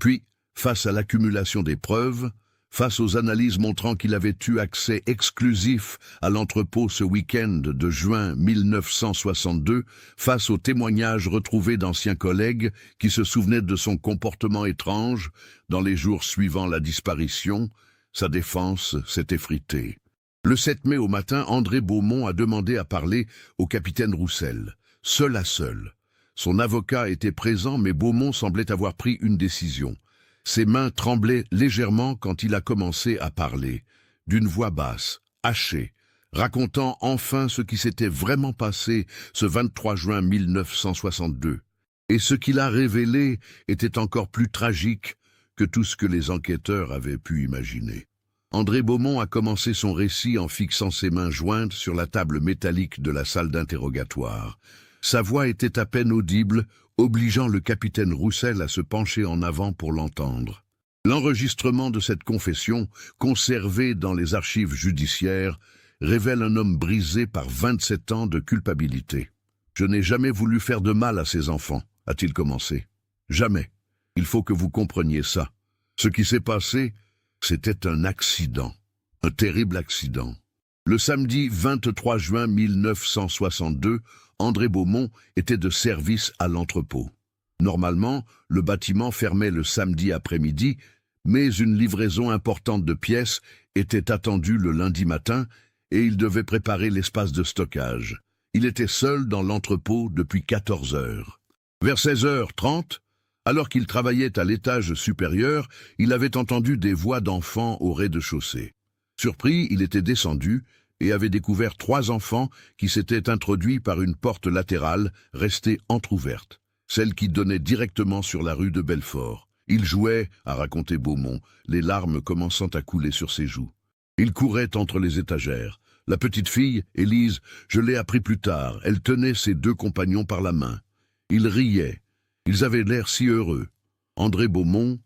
Puis, face à l'accumulation des preuves, face aux analyses montrant qu'il avait eu accès exclusif à l'entrepôt ce week-end de juin 1962, face aux témoignages retrouvés d'anciens collègues qui se souvenaient de son comportement étrange dans les jours suivant la disparition, sa défense s'est effritée. Le 7 mai au matin, André Beaumont a demandé à parler au capitaine Roussel, seul à seul. Son avocat était présent, mais Beaumont semblait avoir pris une décision. Ses mains tremblaient légèrement quand il a commencé à parler, d'une voix basse, hachée, racontant enfin ce qui s'était vraiment passé ce 23 juin 1962. Et ce qu'il a révélé était encore plus tragique que tout ce que les enquêteurs avaient pu imaginer. André Beaumont a commencé son récit en fixant ses mains jointes sur la table métallique de la salle d'interrogatoire. Sa voix était à peine audible, obligeant le capitaine Roussel à se pencher en avant pour l'entendre. L'enregistrement de cette confession, conservé dans les archives judiciaires, révèle un homme brisé par 27 ans de culpabilité. « Je n'ai jamais voulu faire de mal à ces enfants », a-t-il commencé. « Jamais. Il faut que vous compreniez ça. Ce qui s'est passé, c'était un accident, un terrible accident. » Le samedi 23 juin 1962, André Beaumont était de service à l'entrepôt. Normalement, le bâtiment fermait le samedi après-midi, mais une livraison importante de pièces était attendue le lundi matin et il devait préparer l'espace de stockage. Il était seul dans l'entrepôt depuis 14 heures. Vers 16h30, alors qu'il travaillait à l'étage supérieur, il avait entendu des voix d'enfants au rez-de-chaussée. Surpris, il était descendu et avait découvert 3 enfants qui s'étaient introduits par une porte latérale restée entr'ouverte, celle qui donnait directement sur la rue de Belfort. Ils jouaient, a raconté Beaumont, les larmes commençant à couler sur ses joues. Ils couraient entre les étagères. La petite fille, Élise, je l'ai appris plus tard, elle tenait ses 2 compagnons par la main. Ils riaient. Ils avaient l'air si heureux. André Beaumont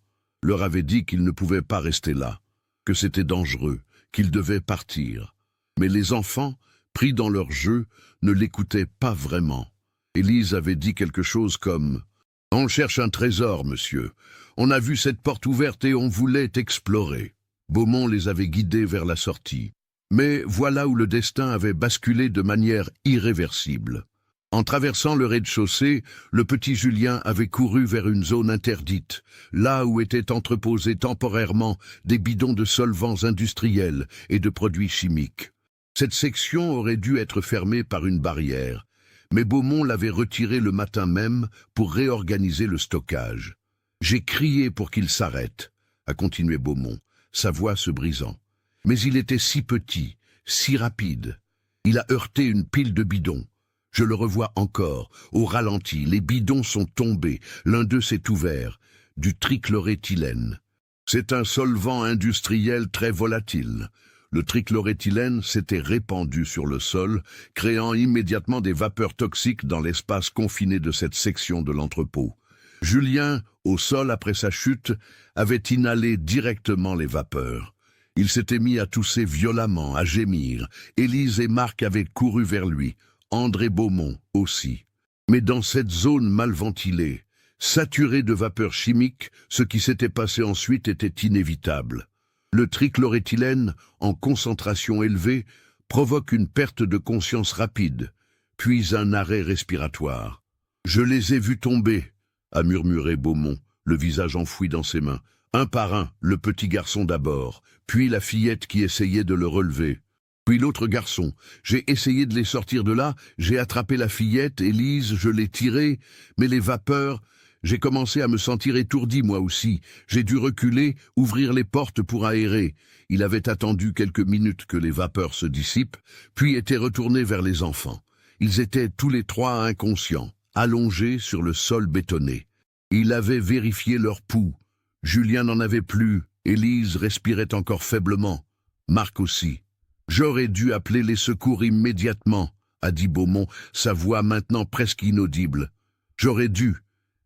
leur avait dit qu'ils ne pouvaient pas rester là, que c'était dangereux, qu'ils devaient partir. Mais les enfants, pris dans leur jeu, ne l'écoutaient pas vraiment. Élise avait dit quelque chose comme « On cherche un trésor, monsieur. On a vu cette porte ouverte et on voulait explorer. » Beaumont les avait guidés vers la sortie. Mais voilà où le destin avait basculé de manière irréversible. En traversant le rez-de-chaussée, le petit Julien avait couru vers une zone interdite, là où étaient entreposés temporairement des bidons de solvants industriels et de produits chimiques. Cette section aurait dû être fermée par une barrière, mais Beaumont l'avait retirée le matin même pour réorganiser le stockage. « J'ai crié pour qu'il s'arrête », a continué Beaumont, sa voix se brisant. Mais il était si petit, si rapide. Il a heurté une pile de bidons. Je le revois encore, au ralenti, les bidons sont tombés, l'un d'eux s'est ouvert, du trichloréthylène. C'est un solvant industriel très volatile. Le trichloréthylène s'était répandu sur le sol, créant immédiatement des vapeurs toxiques dans l'espace confiné de cette section de l'entrepôt. Julien, au sol après sa chute, avait inhalé directement les vapeurs. Il s'était mis à tousser violemment, à gémir. Élise et Marc avaient couru vers lui. André Beaumont aussi. Mais dans cette zone mal ventilée, saturée de vapeurs chimiques, ce qui s'était passé ensuite était inévitable. Le trichloréthylène, en concentration élevée, provoque une perte de conscience rapide, puis un arrêt respiratoire. « Je les ai vus tomber », a murmuré Beaumont, le visage enfoui dans ses mains. Un par un, le petit garçon d'abord, puis la fillette qui essayait de le relever. Puis l'autre garçon. J'ai essayé de les sortir de là, j'ai attrapé la fillette, Élise, je l'ai tirée, mais les vapeurs... J'ai commencé à me sentir étourdi moi aussi. J'ai dû reculer, ouvrir les portes pour aérer. Il avait attendu quelques minutes que les vapeurs se dissipent, puis était retourné vers les enfants. Ils étaient tous les trois inconscients, allongés sur le sol bétonné. Il avait vérifié leur pouls. Julien n'en avait plus, Élise respirait encore faiblement. Marc aussi. « J'aurais dû appeler les secours immédiatement », a dit Beaumont, sa voix maintenant presque inaudible. « J'aurais dû.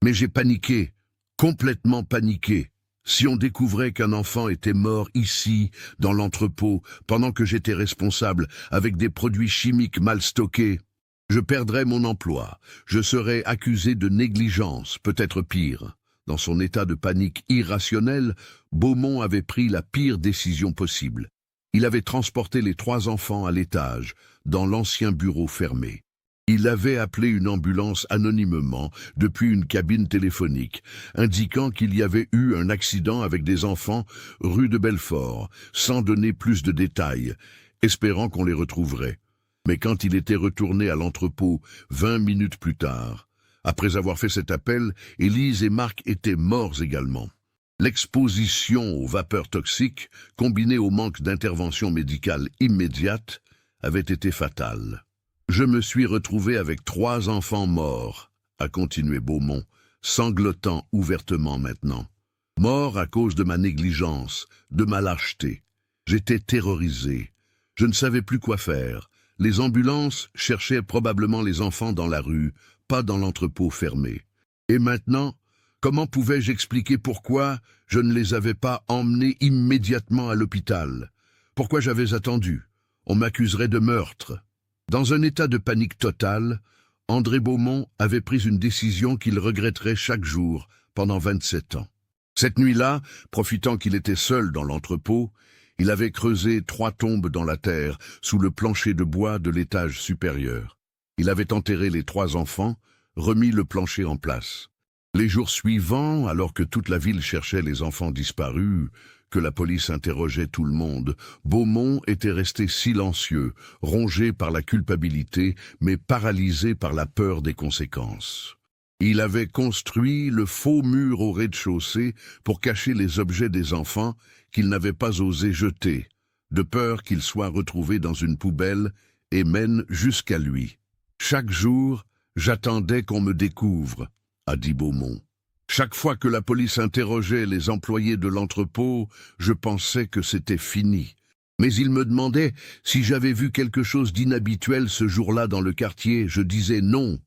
Mais j'ai paniqué, complètement paniqué. Si on découvrait qu'un enfant était mort ici, dans l'entrepôt, pendant que j'étais responsable, avec des produits chimiques mal stockés, je perdrais mon emploi. Je serais accusé de négligence, peut-être pire. » Dans son état de panique irrationnelle, Beaumont avait pris la pire décision possible. Il avait transporté les 3 enfants à l'étage, dans l'ancien bureau fermé. Il avait appelé une ambulance anonymement depuis une cabine téléphonique, indiquant qu'il y avait eu un accident avec des enfants rue de Belfort, sans donner plus de détails, espérant qu'on les retrouverait. Mais quand il était retourné à l'entrepôt 20 minutes plus tard, après avoir fait cet appel, Élise et Marc étaient morts également. L'exposition aux vapeurs toxiques, combinée au manque d'intervention médicale immédiate, avait été fatale. « Je me suis retrouvé avec 3 enfants morts », a continué Beaumont, sanglotant ouvertement maintenant. « Morts à cause de ma négligence, de ma lâcheté. J'étais terrorisé. Je ne savais plus quoi faire. Les ambulances cherchaient probablement les enfants dans la rue, pas dans l'entrepôt fermé. Et maintenant, comment pouvais-je expliquer pourquoi je ne les avais pas emmenés immédiatement à l'hôpital? Pourquoi j'avais attendu? On m'accuserait de meurtre. » Dans un état de panique totale, André Beaumont avait pris une décision qu'il regretterait chaque jour pendant 27 ans. Cette nuit-là, profitant qu'il était seul dans l'entrepôt, il avait creusé 3 tombes dans la terre, sous le plancher de bois de l'étage supérieur. Il avait enterré les 3 enfants, remis le plancher en place. Les jours suivants, alors que toute la ville cherchait les enfants disparus, que la police interrogeait tout le monde, Beaumont était resté silencieux, rongé par la culpabilité, mais paralysé par la peur des conséquences. Il avait construit le faux mur au rez-de-chaussée pour cacher les objets des enfants qu'il n'avait pas osé jeter, de peur qu'ils soient retrouvés dans une poubelle et mènent jusqu'à lui. « Chaque jour, j'attendais qu'on me découvre », a dit Beaumont. Chaque fois que la police interrogeait les employés de l'entrepôt, je pensais que c'était fini. Mais ils me demandaient si j'avais vu quelque chose d'inhabituel ce jour-là dans le quartier. Je disais non,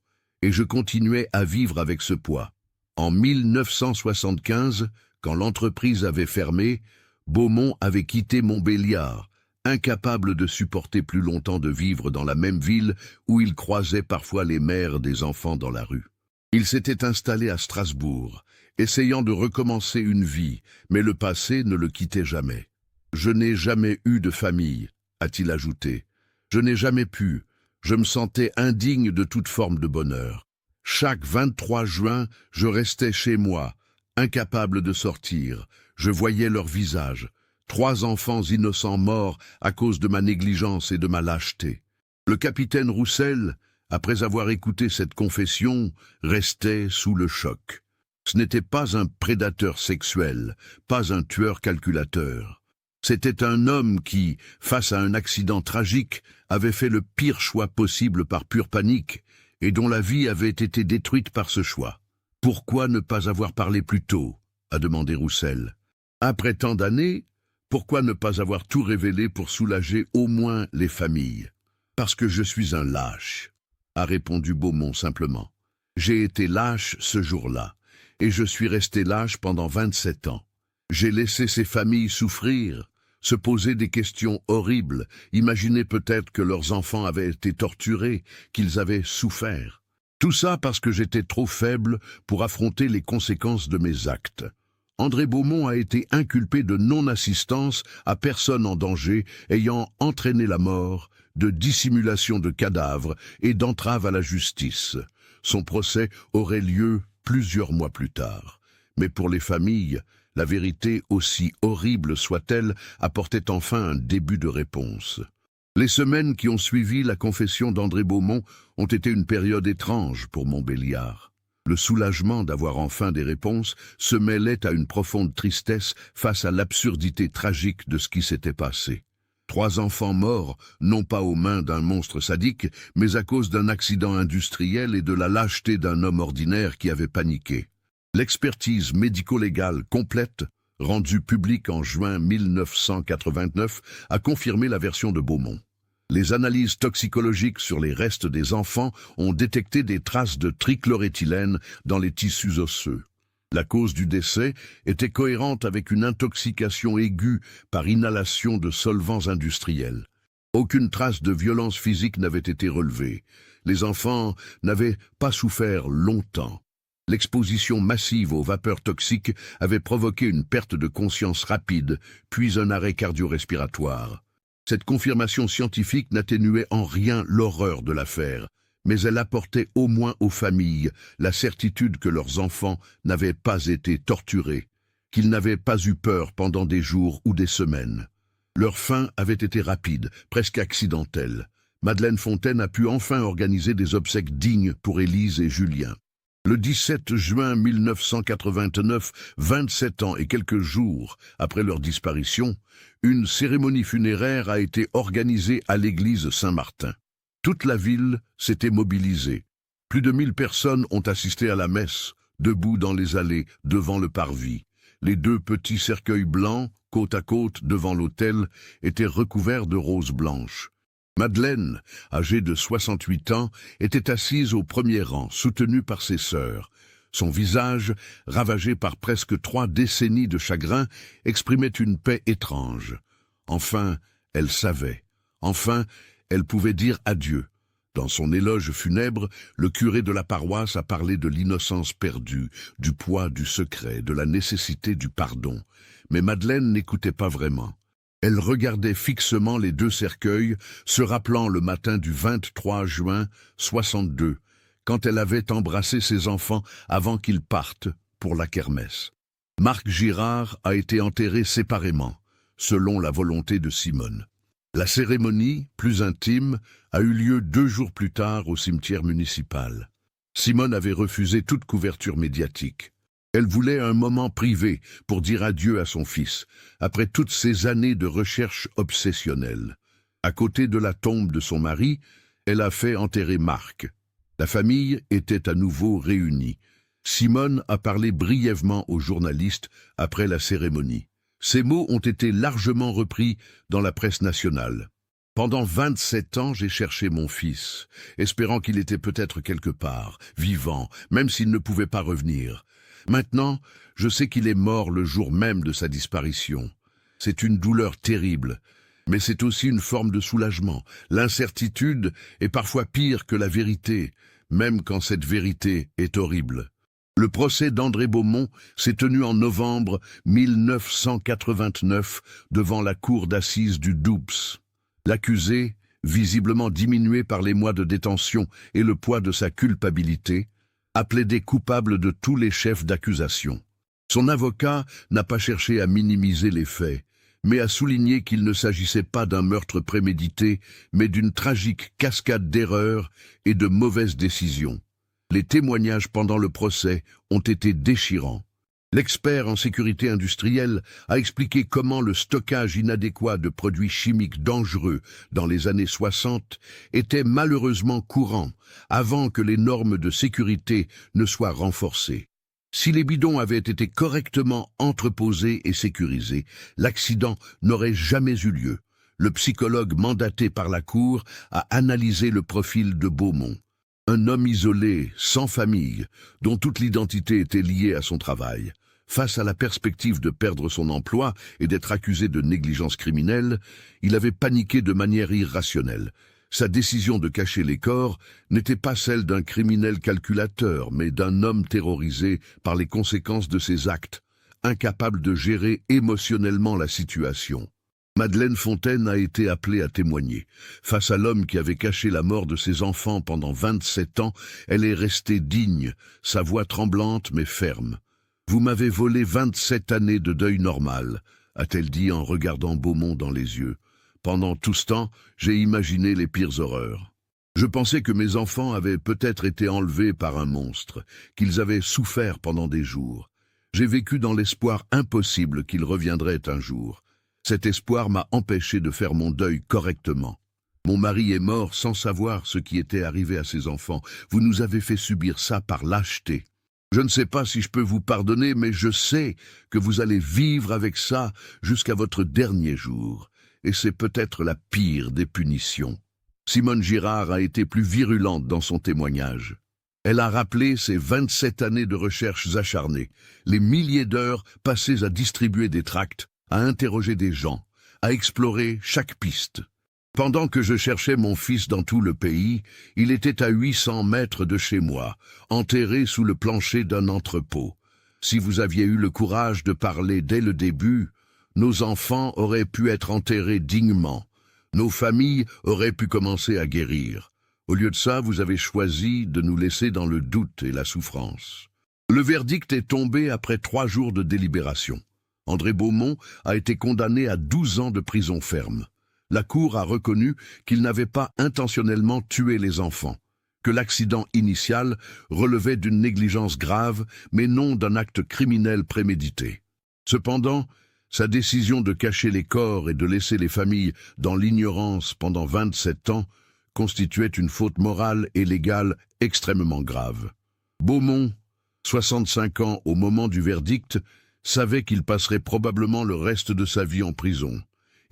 et je continuais à vivre avec ce poids. En 1975, quand l'entreprise avait fermé, Beaumont avait quitté Montbéliard, incapable de supporter plus longtemps de vivre dans la même ville où il croisait parfois les mères des enfants dans la rue. Il s'était installé à Strasbourg, essayant de recommencer une vie, mais le passé ne le quittait jamais. « Je n'ai jamais eu de famille », a-t-il ajouté. « Je n'ai jamais pu. Je me sentais indigne de toute forme de bonheur. Chaque 23 juin, je restais chez moi, incapable de sortir. Je voyais leur visage. 3 enfants innocents morts à cause de ma négligence et de ma lâcheté. Le capitaine Roussel, après avoir écouté cette confession, restait sous le choc. Ce n'était pas un prédateur sexuel, pas un tueur calculateur. C'était un homme qui, face à un accident tragique, avait fait le pire choix possible par pure panique et dont la vie avait été détruite par ce choix. « Pourquoi ne pas avoir parlé plus tôt ?» a demandé Roussel. « Après tant d'années, pourquoi ne pas avoir tout révélé pour soulager au moins les familles ? Parce que je suis un lâche. » a répondu Beaumont simplement. « J'ai été lâche ce jour-là, et je suis resté lâche pendant 27 ans. J'ai laissé ces familles souffrir, se poser des questions horribles, imaginer peut-être que leurs enfants avaient été torturés, qu'ils avaient souffert. Tout ça parce que j'étais trop faible pour affronter les conséquences de mes actes. André Beaumont a été inculpé de non-assistance à personne en danger ayant entraîné la mort, de dissimulation de cadavres et d'entrave à la justice. Son procès aurait lieu plusieurs mois plus tard. Mais pour les familles, la vérité, aussi horrible soit-elle, apportait enfin un début de réponse. Les semaines qui ont suivi la confession d'André Beaumont ont été une période étrange pour Montbéliard. Le soulagement d'avoir enfin des réponses se mêlait à une profonde tristesse face à l'absurdité tragique de ce qui s'était passé. 3 enfants morts, non pas aux mains d'un monstre sadique, mais à cause d'un accident industriel et de la lâcheté d'un homme ordinaire qui avait paniqué. L'expertise médico-légale complète, rendue publique en juin 1989, a confirmé la version de Beaumont. Les analyses toxicologiques sur les restes des enfants ont détecté des traces de trichloréthylène dans les tissus osseux. La cause du décès était cohérente avec une intoxication aiguë par inhalation de solvants industriels. Aucune trace de violence physique n'avait été relevée. Les enfants n'avaient pas souffert longtemps. L'exposition massive aux vapeurs toxiques avait provoqué une perte de conscience rapide, puis un arrêt cardio-respiratoire. Cette confirmation scientifique n'atténuait en rien l'horreur de l'affaire, mais elle apportait au moins aux familles la certitude que leurs enfants n'avaient pas été torturés, qu'ils n'avaient pas eu peur pendant des jours ou des semaines. Leur fin avait été rapide, presque accidentelle. Madeleine Fontaine a pu enfin organiser des obsèques dignes pour Élise et Julien. Le 17 juin 1989, 27 ans et quelques jours après leur disparition, une cérémonie funéraire a été organisée à l'église Saint-Martin. Toute la ville s'était mobilisée. Plus de 1000 personnes ont assisté à la messe, debout dans les allées, devant le parvis. Les 2 petits cercueils blancs, côte à côte devant l'autel, étaient recouverts de roses blanches. Madeleine, âgée de 68 ans, était assise au premier rang, soutenue par ses sœurs. Son visage, ravagé par presque 3 décennies de chagrin, exprimait une paix étrange. Enfin, elle savait. Enfin, elle pouvait dire adieu. Dans son éloge funèbre, le curé de la paroisse a parlé de l'innocence perdue, du poids du secret, de la nécessité du pardon. Mais Madeleine n'écoutait pas vraiment. Elle regardait fixement les 2 cercueils, se rappelant le matin du 23 juin 62, quand elle avait embrassé ses enfants avant qu'ils partent pour la kermesse. Marc Girard a été enterré séparément, selon la volonté de Simone. La cérémonie, plus intime, a eu lieu 2 jours plus tard au cimetière municipal. Simone avait refusé toute couverture médiatique. Elle voulait un moment privé pour dire adieu à son fils, après toutes ces années de recherche obsessionnelle. À côté de la tombe de son mari, elle a fait enterrer Marc. La famille était à nouveau réunie. Simone a parlé brièvement aux journalistes après la cérémonie. Ces mots ont été largement repris dans la presse nationale. Pendant 27 ans, j'ai cherché mon fils, espérant qu'il était peut-être quelque part, vivant, même s'il ne pouvait pas revenir. Maintenant, je sais qu'il est mort le jour même de sa disparition. C'est une douleur terrible, mais c'est aussi une forme de soulagement. L'incertitude est parfois pire que la vérité, même quand cette vérité est horrible. Le procès d'André Beaumont s'est tenu en novembre 1989 devant la cour d'assises du Doubs. L'accusé, visiblement diminué par les mois de détention et le poids de sa culpabilité, a plaidé coupable de tous les chefs d'accusation. Son avocat n'a pas cherché à minimiser les faits, mais à souligner qu'il ne s'agissait pas d'un meurtre prémédité, mais d'une tragique cascade d'erreurs et de mauvaises décisions. Les témoignages pendant le procès ont été déchirants. L'expert en sécurité industrielle a expliqué comment le stockage inadéquat de produits chimiques dangereux dans les années 60 était malheureusement courant avant que les normes de sécurité ne soient renforcées. Si les bidons avaient été correctement entreposés et sécurisés, l'accident n'aurait jamais eu lieu. Le psychologue mandaté par la Cour a analysé le profil de Beaumont. Un homme isolé, sans famille, dont toute l'identité était liée à son travail. Face à la perspective de perdre son emploi et d'être accusé de négligence criminelle, il avait paniqué de manière irrationnelle. Sa décision de cacher les corps n'était pas celle d'un criminel calculateur, mais d'un homme terrorisé par les conséquences de ses actes, incapable de gérer émotionnellement la situation. Madeleine Fontaine a été appelée à témoigner. Face à l'homme qui avait caché la mort de ses enfants pendant 27 ans, elle est restée digne, sa voix tremblante mais ferme. « Vous m'avez volé 27 années de deuil normal », a-t-elle dit en regardant Beaumont dans les yeux. « Pendant tout ce temps, j'ai imaginé les pires horreurs. Je pensais que mes enfants avaient peut-être été enlevés par un monstre, qu'ils avaient souffert pendant des jours. J'ai vécu dans l'espoir impossible qu'ils reviendraient un jour. Cet espoir m'a empêché de faire mon deuil correctement. Mon mari est mort sans savoir ce qui était arrivé à ses enfants. Vous nous avez fait subir ça par lâcheté. Je ne sais pas si je peux vous pardonner, mais je sais que vous allez vivre avec ça jusqu'à votre dernier jour. Et c'est peut-être la pire des punitions. » Simone Girard a été plus virulente dans son témoignage. Elle a rappelé ses 27 années de recherches acharnées, les milliers d'heures passées à distribuer des tracts, à interroger des gens, à explorer chaque piste. Pendant que je cherchais mon fils dans tout le pays, il était à 800 mètres de chez moi, enterré sous le plancher d'un entrepôt. Si vous aviez eu le courage de parler dès le début, nos enfants auraient pu être enterrés dignement. Nos familles auraient pu commencer à guérir. Au lieu de ça, vous avez choisi de nous laisser dans le doute et la souffrance. Le verdict est tombé après 3 jours de délibération. André Beaumont a été condamné à 12 ans de prison ferme. La Cour a reconnu qu'il n'avait pas intentionnellement tué les enfants, que l'accident initial relevait d'une négligence grave, mais non d'un acte criminel prémédité. Cependant, sa décision de cacher les corps et de laisser les familles dans l'ignorance pendant 27 ans constituait une faute morale et légale extrêmement grave. Beaumont, 65 ans au moment du verdict, savait qu'il passerait probablement le reste de sa vie en prison.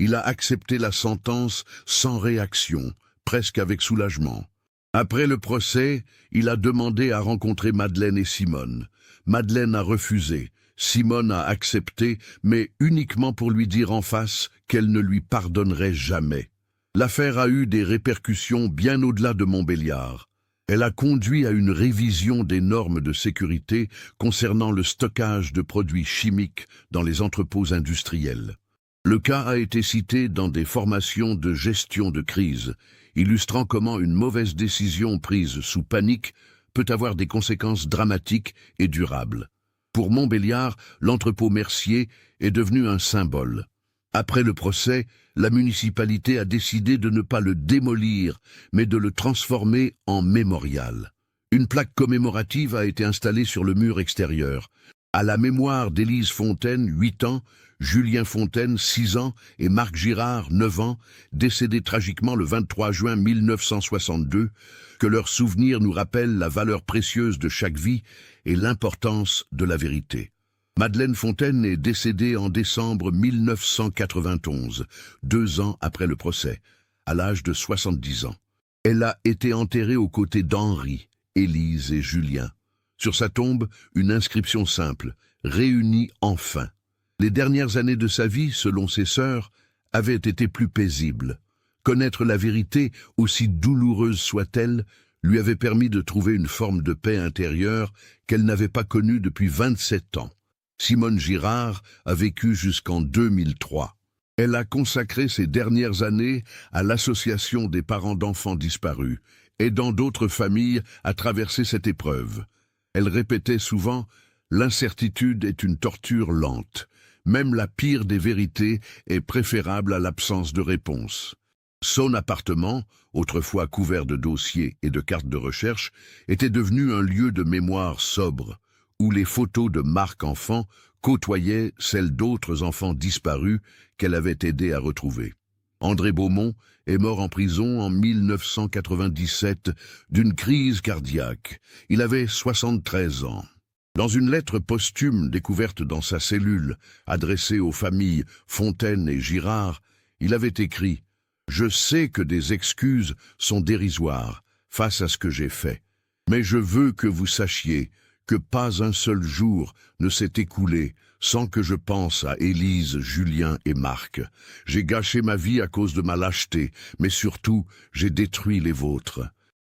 Il a accepté la sentence sans réaction, presque avec soulagement. Après le procès, il a demandé à rencontrer Madeleine et Simone. Madeleine a refusé. Simone a accepté, mais uniquement pour lui dire en face qu'elle ne lui pardonnerait jamais. L'affaire a eu des répercussions bien au-delà de Montbéliard. Elle a conduit à une révision des normes de sécurité concernant le stockage de produits chimiques dans les entrepôts industriels. Le cas a été cité dans des formations de gestion de crise, illustrant comment une mauvaise décision prise sous panique peut avoir des conséquences dramatiques et durables. Pour Montbéliard, l'entrepôt Mercier est devenu un symbole. Après le procès, la municipalité a décidé de ne pas le démolir, mais de le transformer en mémorial. Une plaque commémorative a été installée sur le mur extérieur. À la mémoire d'Élise Fontaine, 8 ans, Julien Fontaine, 6 ans, et Marc Girard, 9 ans, décédés tragiquement le 23 juin 1962, que leurs souvenirs nous rappellent la valeur précieuse de chaque vie et l'importance de la vérité. Madeleine Fontaine est décédée en décembre 1991, 2 ans après le procès, à l'âge de 70 ans. Elle a été enterrée aux côtés d'Henri, Élise et Julien. Sur sa tombe, une inscription simple, « Réunis enfin ». Les dernières années de sa vie, selon ses sœurs, avaient été plus paisibles. Connaître la vérité, aussi douloureuse soit-elle, lui avait permis de trouver une forme de paix intérieure qu'elle n'avait pas connue depuis 27 ans. Simone Girard a vécu jusqu'en 2003. Elle a consacré ses dernières années à l'association des parents d'enfants disparus, aidant d'autres familles à traverser cette épreuve. Elle répétait souvent « L'incertitude est une torture lente. Même la pire des vérités est préférable à l'absence de réponse. » Son appartement, autrefois couvert de dossiers et de cartes de recherche, était devenu un lieu de mémoire sobre, où les photos de Marc enfant côtoyaient celles d'autres enfants disparus qu'elle avait aidé à retrouver. André Beaumont est mort en prison en 1997 d'une crise cardiaque. Il avait 73 ans. Dans une lettre posthume découverte dans sa cellule, adressée aux familles Fontaine et Girard, il avait écrit « Je sais que des excuses sont dérisoires face à ce que j'ai fait, mais je veux que vous sachiez que pas un seul jour ne s'est écoulé sans que je pense à Élise, Julien et Marc. J'ai gâché ma vie à cause de ma lâcheté, mais surtout, j'ai détruit les vôtres.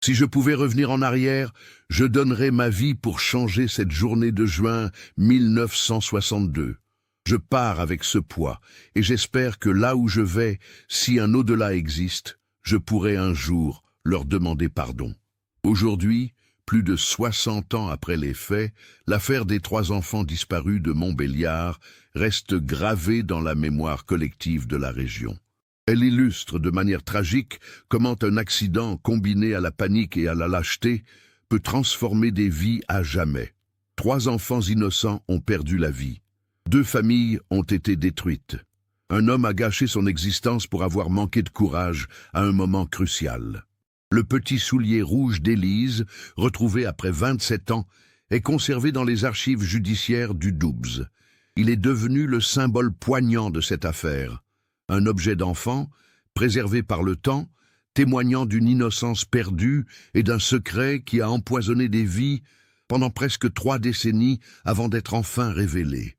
Si je pouvais revenir en arrière, je donnerais ma vie pour changer cette journée de juin 1962. Je pars avec ce poids, et j'espère que là où je vais, si un au-delà existe, je pourrai un jour leur demander pardon. Aujourd'hui, plus de 60 ans après les faits, l'affaire des 3 enfants disparus de Montbéliard reste gravée dans la mémoire collective de la région. Elle illustre de manière tragique comment un accident combiné à la panique et à la lâcheté peut transformer des vies à jamais. 3 enfants innocents ont perdu la vie. 2 familles ont été détruites. Un homme a gâché son existence pour avoir manqué de courage à un moment crucial. Le petit soulier rouge d'Élise, retrouvé après 27 ans, est conservé dans les archives judiciaires du Doubs. Il est devenu le symbole poignant de cette affaire. Un objet d'enfant, préservé par le temps, témoignant d'une innocence perdue et d'un secret qui a empoisonné des vies pendant presque 3 décennies avant d'être enfin révélé.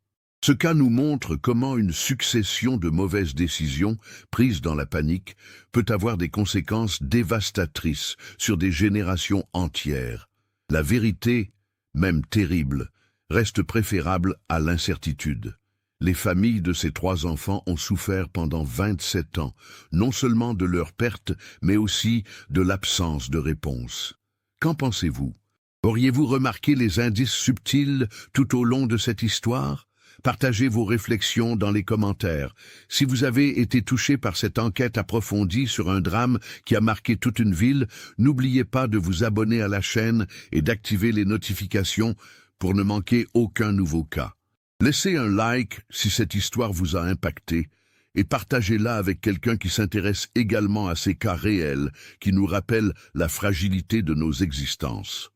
Ce cas nous montre comment une succession de mauvaises décisions, prises dans la panique, peut avoir des conséquences dévastatrices sur des générations entières. La vérité, même terrible, reste préférable à l'incertitude. Les familles de ces 3 enfants ont souffert pendant 27 ans, non seulement de leur perte, mais aussi de l'absence de réponse. Qu'en pensez-vous? Auriez-vous remarqué les indices subtils tout au long de cette histoire? Partagez vos réflexions dans les commentaires. Si vous avez été touché par cette enquête approfondie sur un drame qui a marqué toute une ville, n'oubliez pas de vous abonner à la chaîne et d'activer les notifications pour ne manquer aucun nouveau cas. Laissez un like si cette histoire vous a impacté et partagez-la avec quelqu'un qui s'intéresse également à ces cas réels qui nous rappellent la fragilité de nos existences.